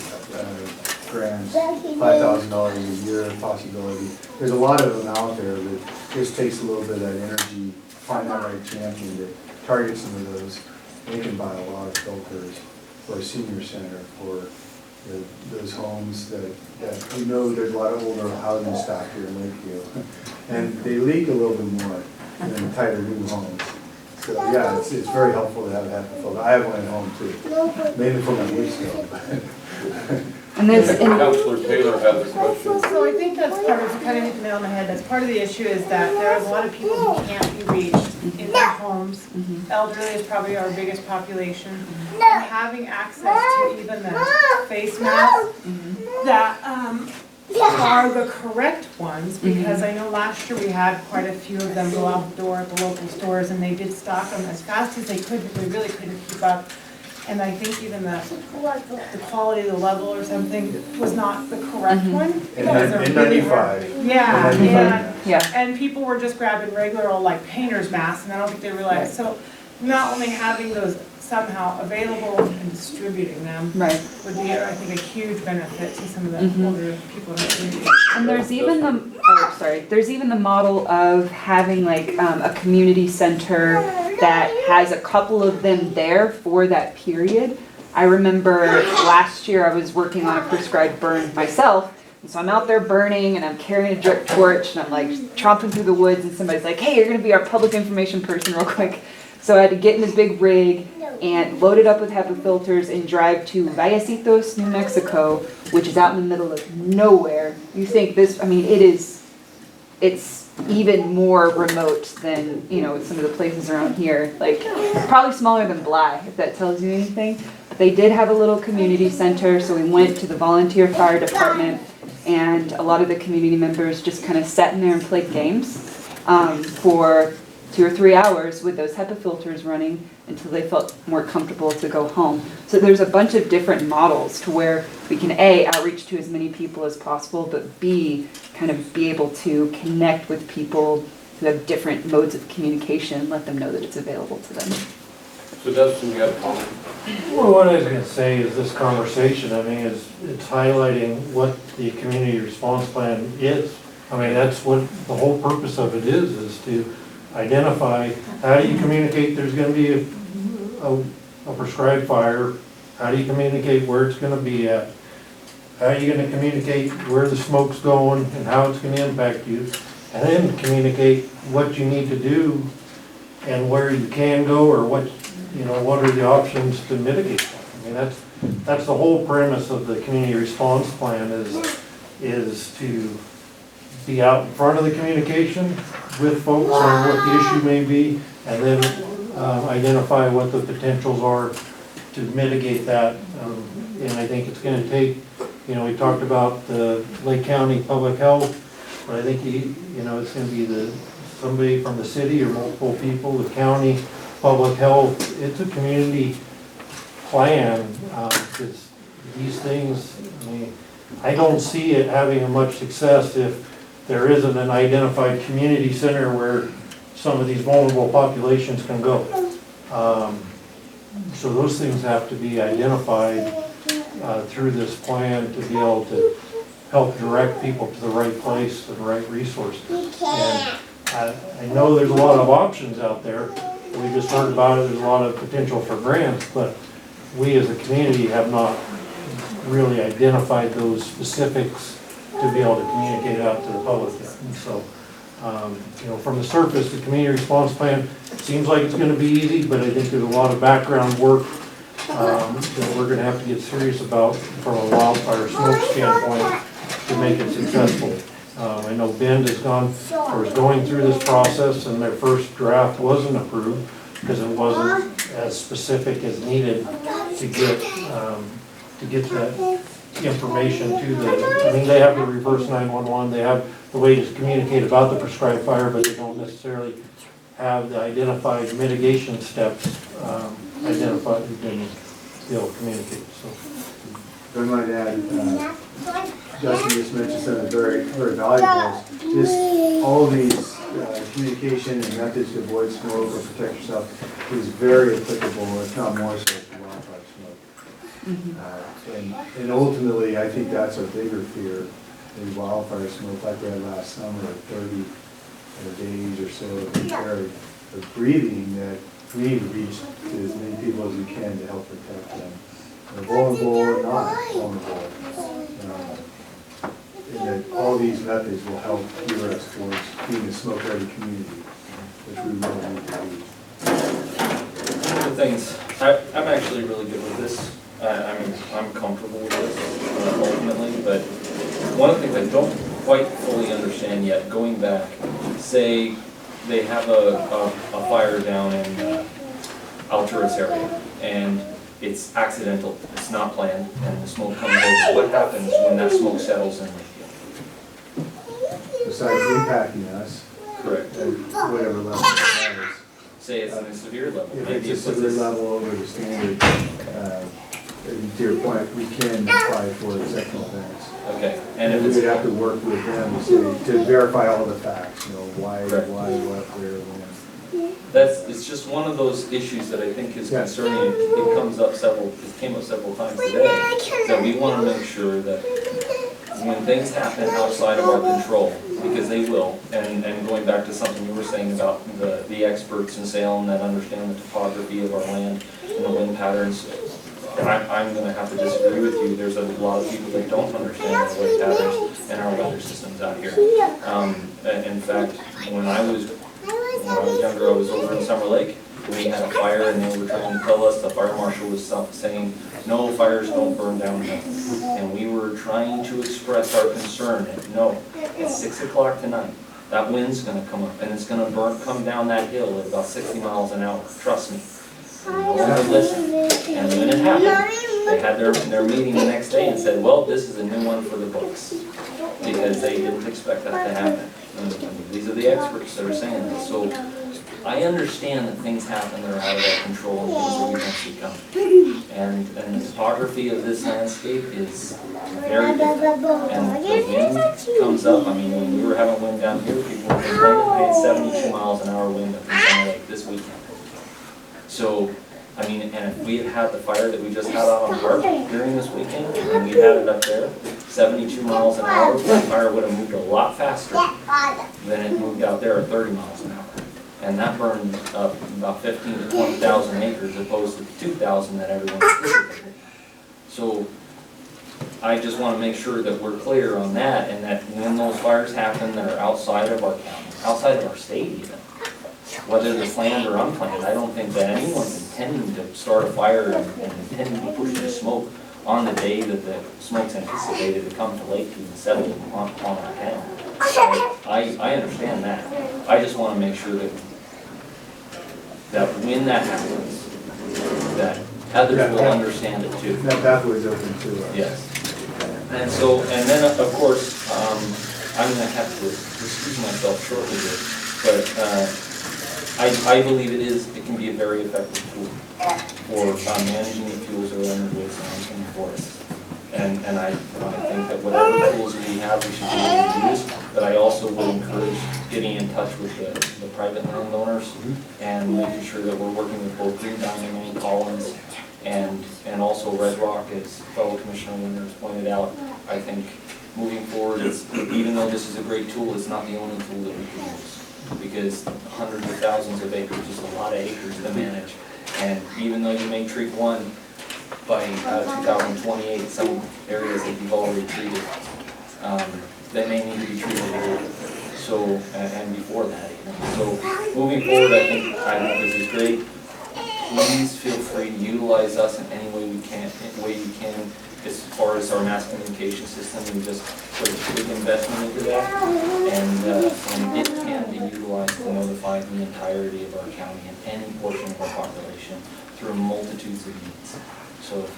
grants, $5,000 a year possibility. There's a lot of them out there that just takes a little bit of that energy, find that right champion to target some of those. They can buy a lot of filters for a senior center, for those homes that we know there's a lot of older housing stock here in Lakeview. And they leak a little bit more than tighter new homes. So yeah, it's very helpful to have a filter. I have one at home too, mainly for my leaks though. And there's, Councilor Taylor has a question. So I think that's part of, kind of hit the nail on the head, that's part of the issue is that there are a lot of people who can't be reached in their homes. Elderly is probably our biggest population. And having access to even the face masks that are the correct ones, because I know last year we had quite a few of them go out the door at the local stores and they did stock them as fast as they could, but they really couldn't keep up. And I think even the quality, the level or something was not the correct one. N95. Yeah. And people were just grabbing regular old like painter's masks, and I don't think they realized. So not only having those somehow available and distributing them would be, I think, a huge benefit to some of the older people in the community. and there's even the model of having like a community center that has a couple of them there for that period. I remember last year I was working on a prescribed burn myself, and so I'm out there burning and I'm carrying a drip torch and I'm like tromping through the woods, and somebody's like, hey, you're gonna be our public information person real quick. So I had to get in this big rig and load it up with HEPA filters and drive to Vallecitos, New Mexico, which is out in the middle of nowhere. You think this, I mean, it's even more remote than, you know, some of the places around here. Like, probably smaller than Bly, if that tells you anything. But they did have a little community center, so we went to the volunteer fire department, and a lot of the community members just kind of sat in there and played games for 2 or 3 hours with those HEPA filters running until they felt more comfortable to go home. So there's a bunch of different models to where we can A, outreach to as many people as possible, but B, kind of be able to connect with people who have different modes of communication, let them know that it's available to them. So Dustin, you have a comment? Well, what I was gonna say is this conversation, I mean, it's highlighting what the community response plan is. I mean, that's what the whole purpose of it is to identify, how do you communicate there's gonna be a prescribed fire? How do you communicate where it's gonna be at? How are you gonna communicate where the smoke's going and how it's gonna impact you? And then communicate what you need to do and where you can go, or what, you know, what are the options to mitigate that? I mean, that's the whole premise of the community response plan is to be out in front of the communication with folks on what the issue may be, and then identify what the potentials are to mitigate that. And I think it's gonna take, you know, we talked about the Lake County Public Health, but I think, you know, it's gonna be somebody from the city or multiple people, the county, public health. It's a community plan, because these things, I mean, I don't see it having much success if there isn't an identified community center where some of these vulnerable populations can go. So those things have to be identified through this plan to be able to help direct people to the right place and the right resources. And I know there's a lot of options out there. We just heard about it, there's a lot of potential for grants, but we as a community have not really identified those specifics to be able to communicate out to the public yet. And so, you know, from the surface, the community response plan seems like it's gonna be easy, but I think there's a lot of background work that we're gonna have to get serious about from a wildfire smoke standpoint to make it successful. I know Bend is going through this process, and their first draft wasn't approved because it wasn't as specific as needed to get that information to the, I mean, they have the reverse 911, they have the way to communicate about the prescribed fire, but they don't necessarily have the identified mitigation steps identified who can be able to communicate, so. I might add, Justin just mentioned something very, very valuable. All these communication and methods to avoid smoke or protect yourself is very applicable, if not more so, to wildfire smoke. And ultimately, I think that's our bigger fear, is wildfire smoke, like we had last summer, 30 days or so of air of breathing, that we need to reach to as many people as we can to help protect them. They're vulnerable or not vulnerable. And that all these methods will help gear us towards being a smoke-ready community, which we really need to be. One of the things, I'm actually really good with this. I mean, I'm comfortable with this ultimately, but one of the things I don't quite fully understand yet, going back, say they have a fire down in Alturas area, and it's accidental, it's not planned, and the smoke comes over. What happens when that smoke settles in Lakeview? Besides impacting us, Correct. at whatever level it is. Say it's in a severe level. If Maybe it's a puts severe us- level over the standard, and to your point, we can apply for exceptional events. Okay, and if we it's, would have to work with them to say, to verify all the facts, you know, why, Correct. what, where, when. it's just one of those issues that I think is concerning. It came up several times today, that we want to make sure that when things happen outside of our control, because they will, and going back to something you were saying about the experts in Salem that understand the topography of our land and the wind patterns, I'm going to have to disagree with you. There's a lot of people that don't understand our wind patterns and our weather systems out here. In fact, when I was younger, I was over in Summer Lake, we had a fire and they were trying to tell us, the fire marshal was saying, no, fires don't burn downhill. And we were trying to express our concern that, no, at 6 o'clock tonight, that wind's gonna come up and it's gonna come down that hill at about 60 miles an hour, trust me. And no one would listen. And when it happened, they had their meeting the next day and said, well, this is a new one for the books. Because they didn't expect that to happen. And these are the experts that are saying this. So I understand that things happen that are out of our control and things that we don't see coming. And the topography of this landscape is very different. And the wind comes up, I mean, when we were having wind down here, people were complaining, I had 72 miles an hour wind up in Summer Lake this weekend. So, I mean, and if we had had the fire that we just had out on Park during this weekend, and we had it up there, 72 miles an hour, that fire would have moved a lot faster than it moved out there at 30 miles an hour. And that burned up about 15 to 20,000 acres opposed to 2,000 that everyone anticipated. So I just want to make sure that we're clear on that, and that when those fires happen that are outside of our county, outside of our state even, whether they're planned or unplanned, I don't think that anyone's intending to start a fire and intending to push the smoke on the day that the smoke's anticipated to come to Lakeview and settle on our town. I understand that. I just want to make sure that when that happens, that others will understand it too. That pathway's open to us. Yes. And so, and then of course, I'm going to have to excuse myself shortly here, but I believe it can be a very effective tool for managing the fuels that are underway in the forest. And I think that whatever tools we have, we should be able to use. But I also would encourage getting in touch with the private landowners and making sure that we're working with both Green Diamond and Collins and also Red Rock, as fellow Commissioner Winters pointed out. I think moving forward, even though this is a great tool, it's not the only tool that we can use. Because hundreds of thousands of acres is a lot of acres to manage. And even though you may treat one by 2028, some areas that you've already treated, that may need to be treated later. So, and before that. So moving forward, I think this is great. Please feel free to utilize us in any way you can, as far as our mass communication system. We just put a big investment into that, and it can be utilized to notify the entirety of our county and any portion of our population through multitudes of needs. So if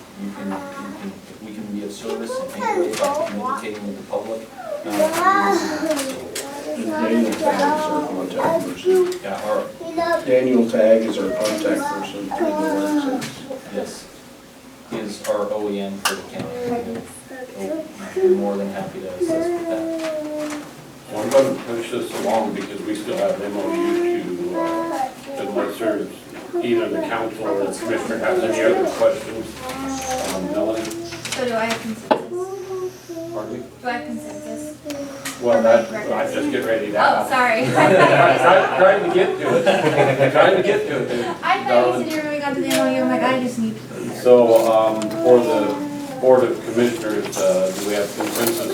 we can be of service in any way by communicating with the public. Daniel Tag is our contact person. Yeah, Daniel Tag is our contact person through the website. yes, is our OEM for the county. We're more than happy to assist with that. Well, I'm going to push this along because we still have MOU to, unless there's either the council or the commissioner has any other questions. Melanie? So do I have consensus? Pardon me? Do I have consensus? Well, I just get ready to ask. Oh, sorry. Trying to get to it. Trying to get to it. I thought you said you were moving on to the MOU. I'm like, I just need. So, for the Board of Commissioners, do we have consensus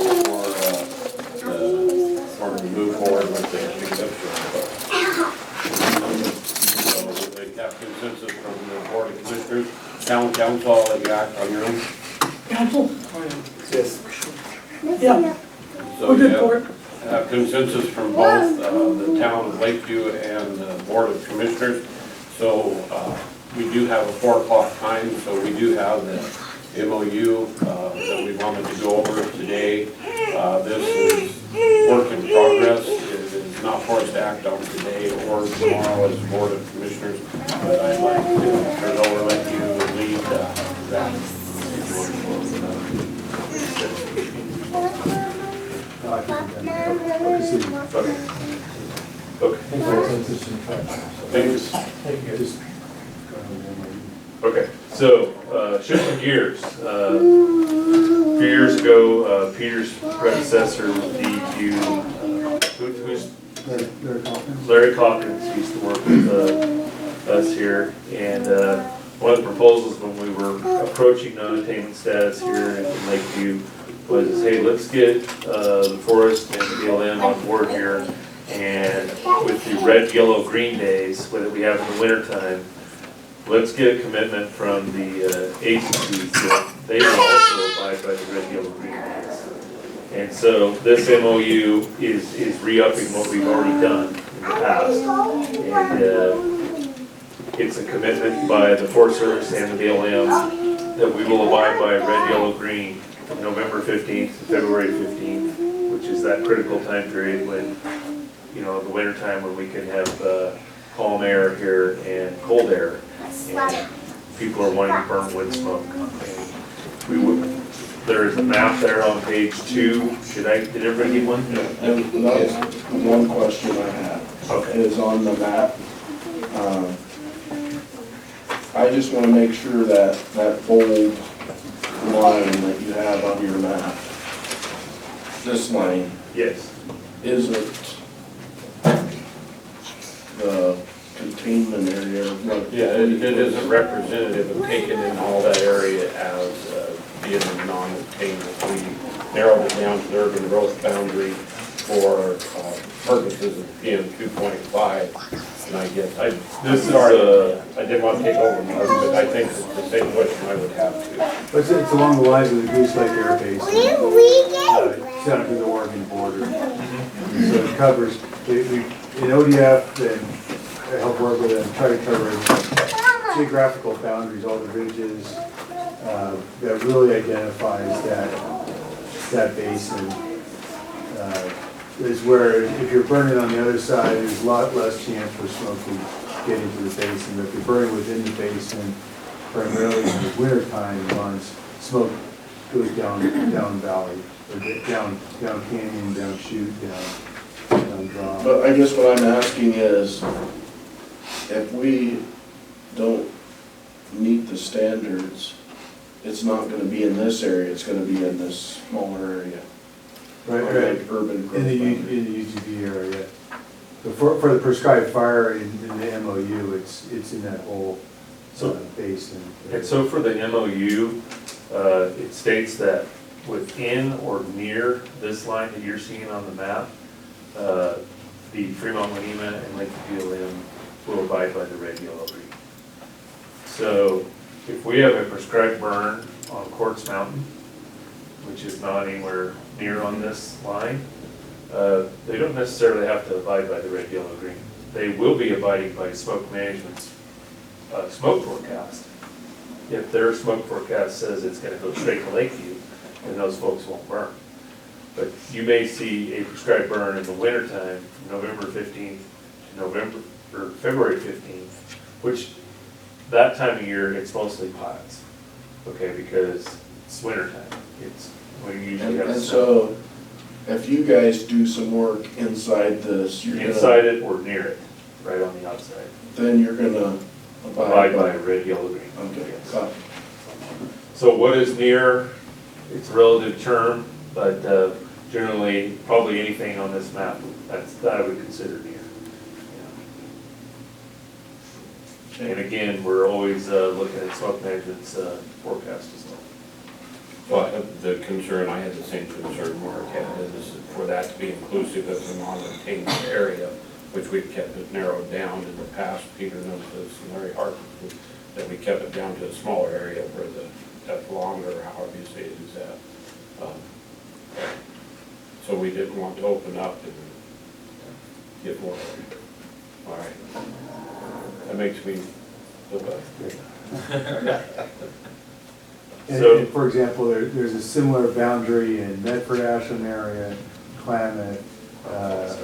for to move forward with the executive? So, we have consensus from the Board of Commissioners. Town Council, I'll let you act on your own. Council? Yes. Yeah, So we're you good for it. have consensus from both the town of Lakeview and the Board of Commissioners. So we do have a 4 o'clock time, so we do have the MOU that we wanted to go over today. This is work in progress. It is not for us to act on today or tomorrow as Board of Commissioners, but I'd like to turn it over and let you lead that. Okay. Okay, so shifting gears. A few years ago, Peter's predecessor was DEQ. Who's Larry Calkins used to work with us here, and one of the proposals when we were approaching non-attainment status here in Lakeview was, hey, let's get the forest and the BLM on board here And with the red, yellow, green days that we have in the wintertime, let's get a commitment from the agencies that they will also abide by the red, yellow, green days. And so this MOU is re-upping what we've already done in the past. And it's a commitment by the Forest Service and the BLM that we will abide by red, yellow, green from November 15th to February 15th, which is that critical time period when, you know, the winter time when we can have calm air here and cold air. And people are wanting to burn wood smoke. There is a map there on page 2. Did everybody get one? And that's one question I have. Okay. Is on the map. I just want to make sure that that bold line that you have on your map, this line, Yes. isn't the containment area of what? Yeah, it isn't representative of taking in all that area as being a non-attainment. We narrowed it down to the urban growth boundary for purposes of PM 2.5. And I guess, I didn't want to take over, Mark, but I think it's the same question I would have to. But it's along the lines of the Goose Lake Air Base, down to the Oregon border. So it covers, in ODF, and help work with it, and try to cover geographical boundaries, all the ridges, that really identifies that basin. Is where if you're burning on the other side, there's a lot less chance for smoke to get into the basin. But if you're burning within the basin, primarily in the wintertime months, smoke goes down valley, or down canyon, down chute, down draw. But I guess what I'm asking is, if we don't meet the standards, it's not gonna be in this area, it's gonna be in this smaller area. Right. Like urban growth In the boundary. UGB area. But for the prescribed fire in the MOU, it's in that whole basin. And so for the MOU, it states that within or near this line that you're seeing on the map, the Fremont, Wenema, and Lakeview BLM will abide by the red, yellow, green. So if we have a prescribed burn on Quartz Mountain, which is not anywhere near on this line, they don't necessarily have to abide by the red, yellow, green. They will be abiding by smoke management's smoke forecast. If their smoke forecast says it's gonna go straight to Lakeview, then those folks won't burn. But you may see a prescribed burn in the wintertime, November 15th to February 15th, which that time of year, it's mostly piles, okay, because it's wintertime. It's when you usually have And snow. so, if you guys do some work inside this, you're Inside it or near it, right on the outside. then you're gonna Abide by red, yellow, green. Okay, Yes. got it. So what is near? It's a relative term, but generally, probably anything on this map, that I would consider near. Yeah. And again, we're always looking at smoke management's forecast as well. Well, the concern, I had the same concern Mark had, is for that to be inclusive of the non-attainment area, which we've kept it narrowed down in the past. Peter knows this, and Larry Harper, that we kept it down to a smaller area where that's longer, however you say it is that. So we didn't want to open up and get more. All right. That makes me feel better. And for example, there's a similar boundary in Medford, Ashland area, Klamath,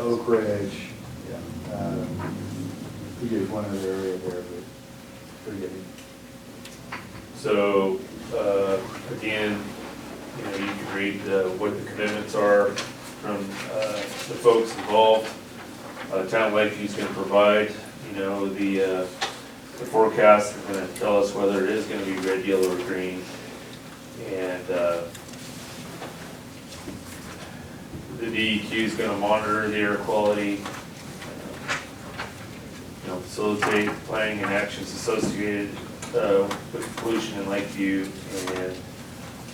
Oak Ridge. We did one other area there, but forget it. So, again, you know, you can read what the commitments are from the folks involved. Town Lakeview's gonna provide, you know, the forecast. They're gonna tell us whether it is gonna be red, yellow, or green. And the DEQ is gonna monitor the air quality, you know, facilitate planning and actions associated with pollution in Lakeview, and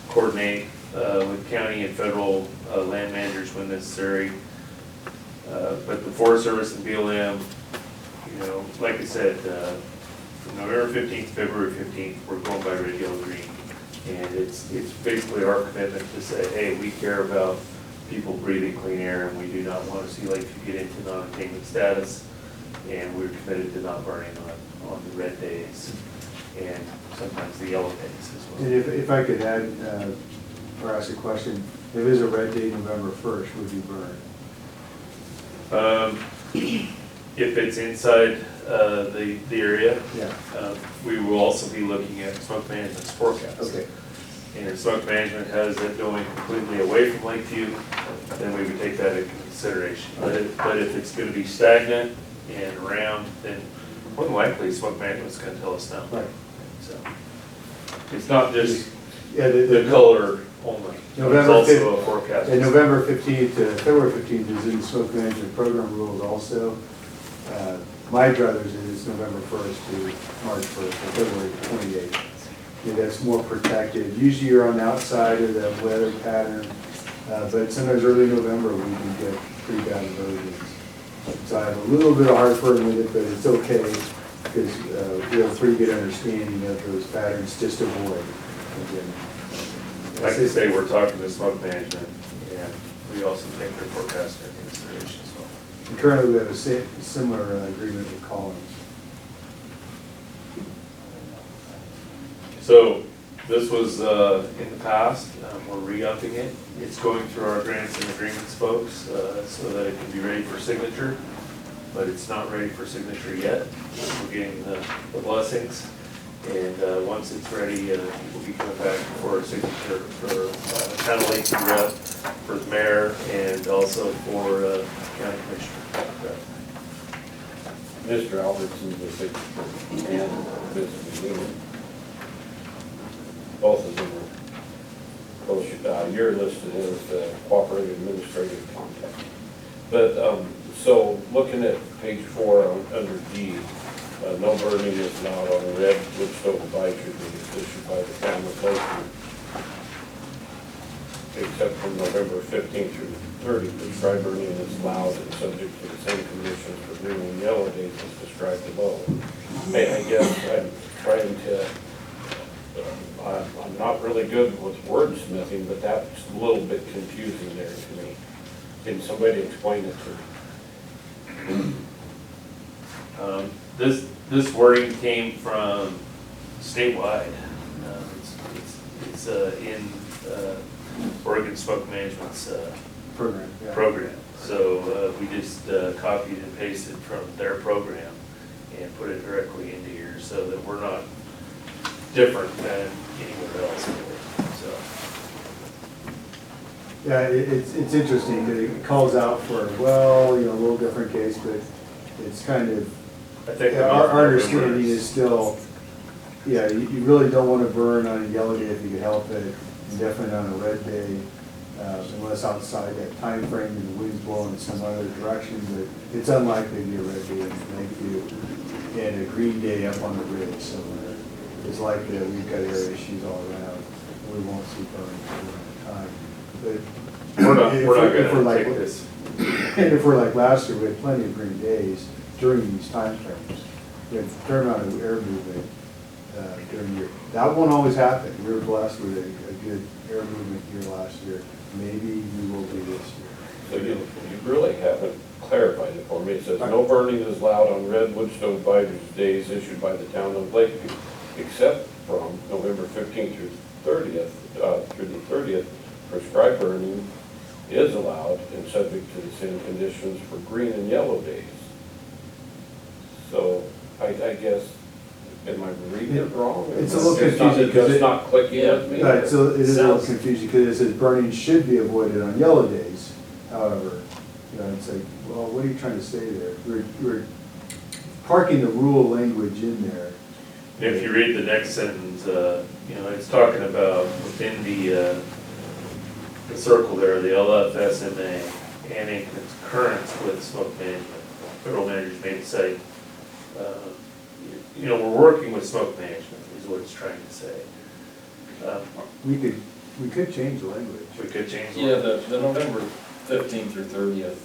coordinate with county and federal land managers when necessary. But the Forest Service and BLM, you know, like I said, from November 15th, February 15th, we're going by red, yellow, green. And it's basically our commitment to say, hey, we care about people breathing clean air, and we do not want to see Lakeview get into non-attainment status. And we're committed to not burning on the red days and sometimes the yellow days as well. And if I could add, or ask a question, if it is a red day, November 1st, would you burn? If it's inside the area, Yeah. we will also be looking at smoke management's forecast. Okay. And if smoke management has it going completely away from Lakeview, then we would take that into consideration. But if it's going to be stagnant and around, then more than likely smoke management's going to tell us no. Right. So it's not just Yeah, the color only. It's November also a forecast. And November 15th to February 15th is in the smoke management program rules also. My druthers is November 1st to March 1st, or February 28th. Yeah, that's more protected. Usually you're on the outside of the weather pattern, but sometimes early November we can get pretty bad erosions. So I have a little bit of heartburn with it, but it's okay because we have a pretty good understanding of those patterns just to avoid. Again, Like I say, we're talking to smoke management, and we also take their forecast into consideration as well. and currently we have a similar agreement with Collins. So this was in the past, we're re-upping it. It's going through our grants and agreements folks so that it can be ready for signature, but it's not ready for signature yet. We're getting the blessings, and once it's ready, we'll be coming back for a signature for Town of Lakeview rep, for the mayor, and also for county commissioner. Mr. Albertson's the signature and Ms. Lehman. Both of them are, you're listed as cooperative administrative contact. But, so looking at page 4 under D, no burning is allowed on red wood stove advisory that is issued by the town of Lakeview, except from November 15th through 30th. Prescribed burning is allowed and subject to the same conditions for green and yellow days as described below. I guess I'm trying to, I'm not really good with wordsmithing, but that's a little bit confusing there to me. Can somebody explain it to me? This wording came from statewide. It's in Oregon Smoke Management's Program. Yeah. program. So we just copied and pasted from their program and put it directly into here so that we're not different than anywhere else. So. Yeah, it's interesting, that it calls out for, well, you know, a little different case, but it's kind of, I think our understanding is still, yeah, you really don't want to burn on a yellow day if you can help it, and definitely on a red day, unless outside that time frame and the wind's blowing in some other direction, but it's unlikely to be a red day in Lakeview, and a green day up on the ridge somewhere. It's likely that we've got air issues all around, we won't see burning for a time. But We're not if we're gonna like, take this. and if we're like last year, we had plenty of green days during these time frames. We had a fair amount of air movement during the year. That won't always happen. We were blessed with a good air movement here last year. Maybe we will be this year. So you really haven't clarified it for me. It says, no burning is allowed on red wood stove advisory days issued by the town of Lakeview, except from November 15th through the 30th, prescribed burning is allowed and subject to the same conditions for green and yellow days. So I guess, am I reading it wrong? It's a little confusing because It's not clicking with me. Right, so it is a little confusing because it says burning should be avoided on yellow days. However, you know, it's like, well, what are you trying to say there? We're parking the rule language in there. If you read the next sentence, you know, it's talking about within the circle there, the LFSMA, and in concurrence with smoke management. Federal managers may say, you know, we're working with smoke management, is what it's trying to say. We could change the language. We could change. Yeah, the November 15th through 30th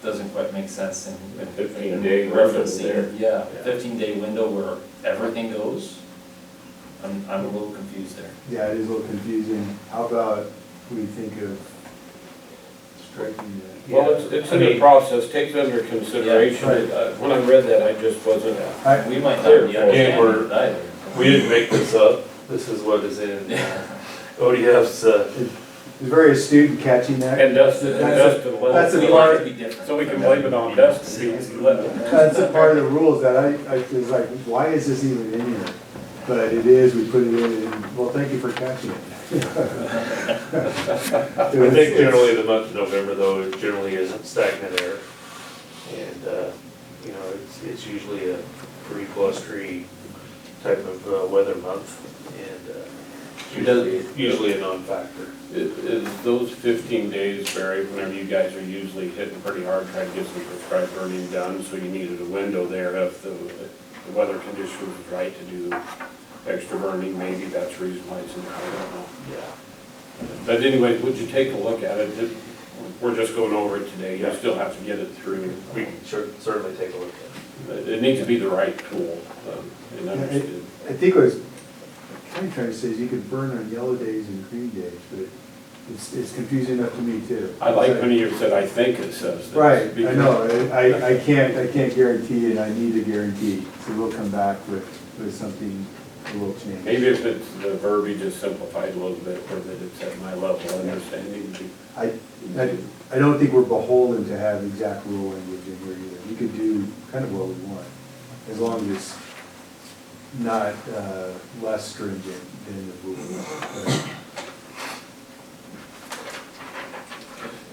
doesn't quite make sense in. 15-day window there. Referencing, yeah, 15-day window where everything goes. I'm a little confused there. Yeah, it is a little confusing. How about we think of striking that? Well, it's in the process, takes under consideration. When I read that, I just wasn't. We might not Clear. be Again, understanding it either. We didn't make this up, this is what is in ODF's, He's very astute in catching that. And Dustin, That's let We us a like part- to be different. so we can blame it on Dustin. That's a part of the rules that I was like, why is this even in here? But it is, we put it in, and, well, thank you for catching it. I think generally the month of November though, it generally is stagnant air. And, you know, it's usually a pretty blustery type of weather month and usually a non-factor. Is those 15 days, Barry, whenever you guys are usually hitting pretty hard, trying to get some prescribed burning done, so you needed a window there if the weather condition was right to do extra burning, maybe that's the reason why it's in there, I don't know. Yeah. But anyway, would you take a look at it? We're just going over it today, you still have to get it through. We can certainly take a look at it. It needs to be the right tool, and understood. I think what I was kind of trying to say is you could burn on yellow days and green days, but it's confusing enough to me too. I like when you said, I think it says this. Right, I know, I can't guarantee and I need a guarantee, so we'll come back with something a little changed. Maybe if it's, the verbiage is simplified a little bit, or that it's at my level of understanding. I don't think we're beholden to have exact rule language in here either. We could do kind of what we want, as long as it's not less stringent than the rules.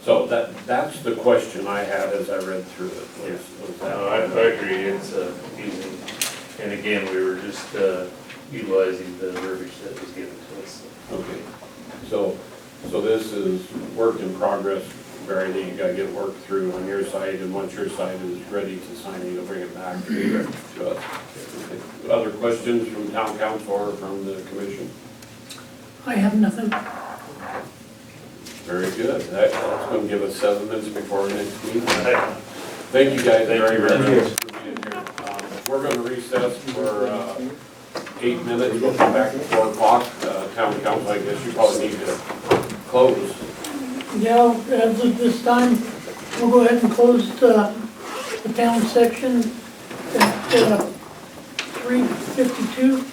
So that's the question I had as I read through it. Was that- No, I agree, it's easy. And again, we were just utilizing the verbiage that was given to us. Okay, so this is work in progress, Barry, that you gotta get worked through on your side, and once your side is ready to sign, you'll bring it back to us. Okay. Other questions from town council or from the commission? I have nothing. Very good. That's going to give us 7 minutes before our next meeting. Thank you guys very, very much for being here. We're going to recess for 8 minutes. We'll come back at 4 o'clock. Town council, I guess you probably need to close. Yeah, as of this time, we'll go ahead and close the town section at 3:52.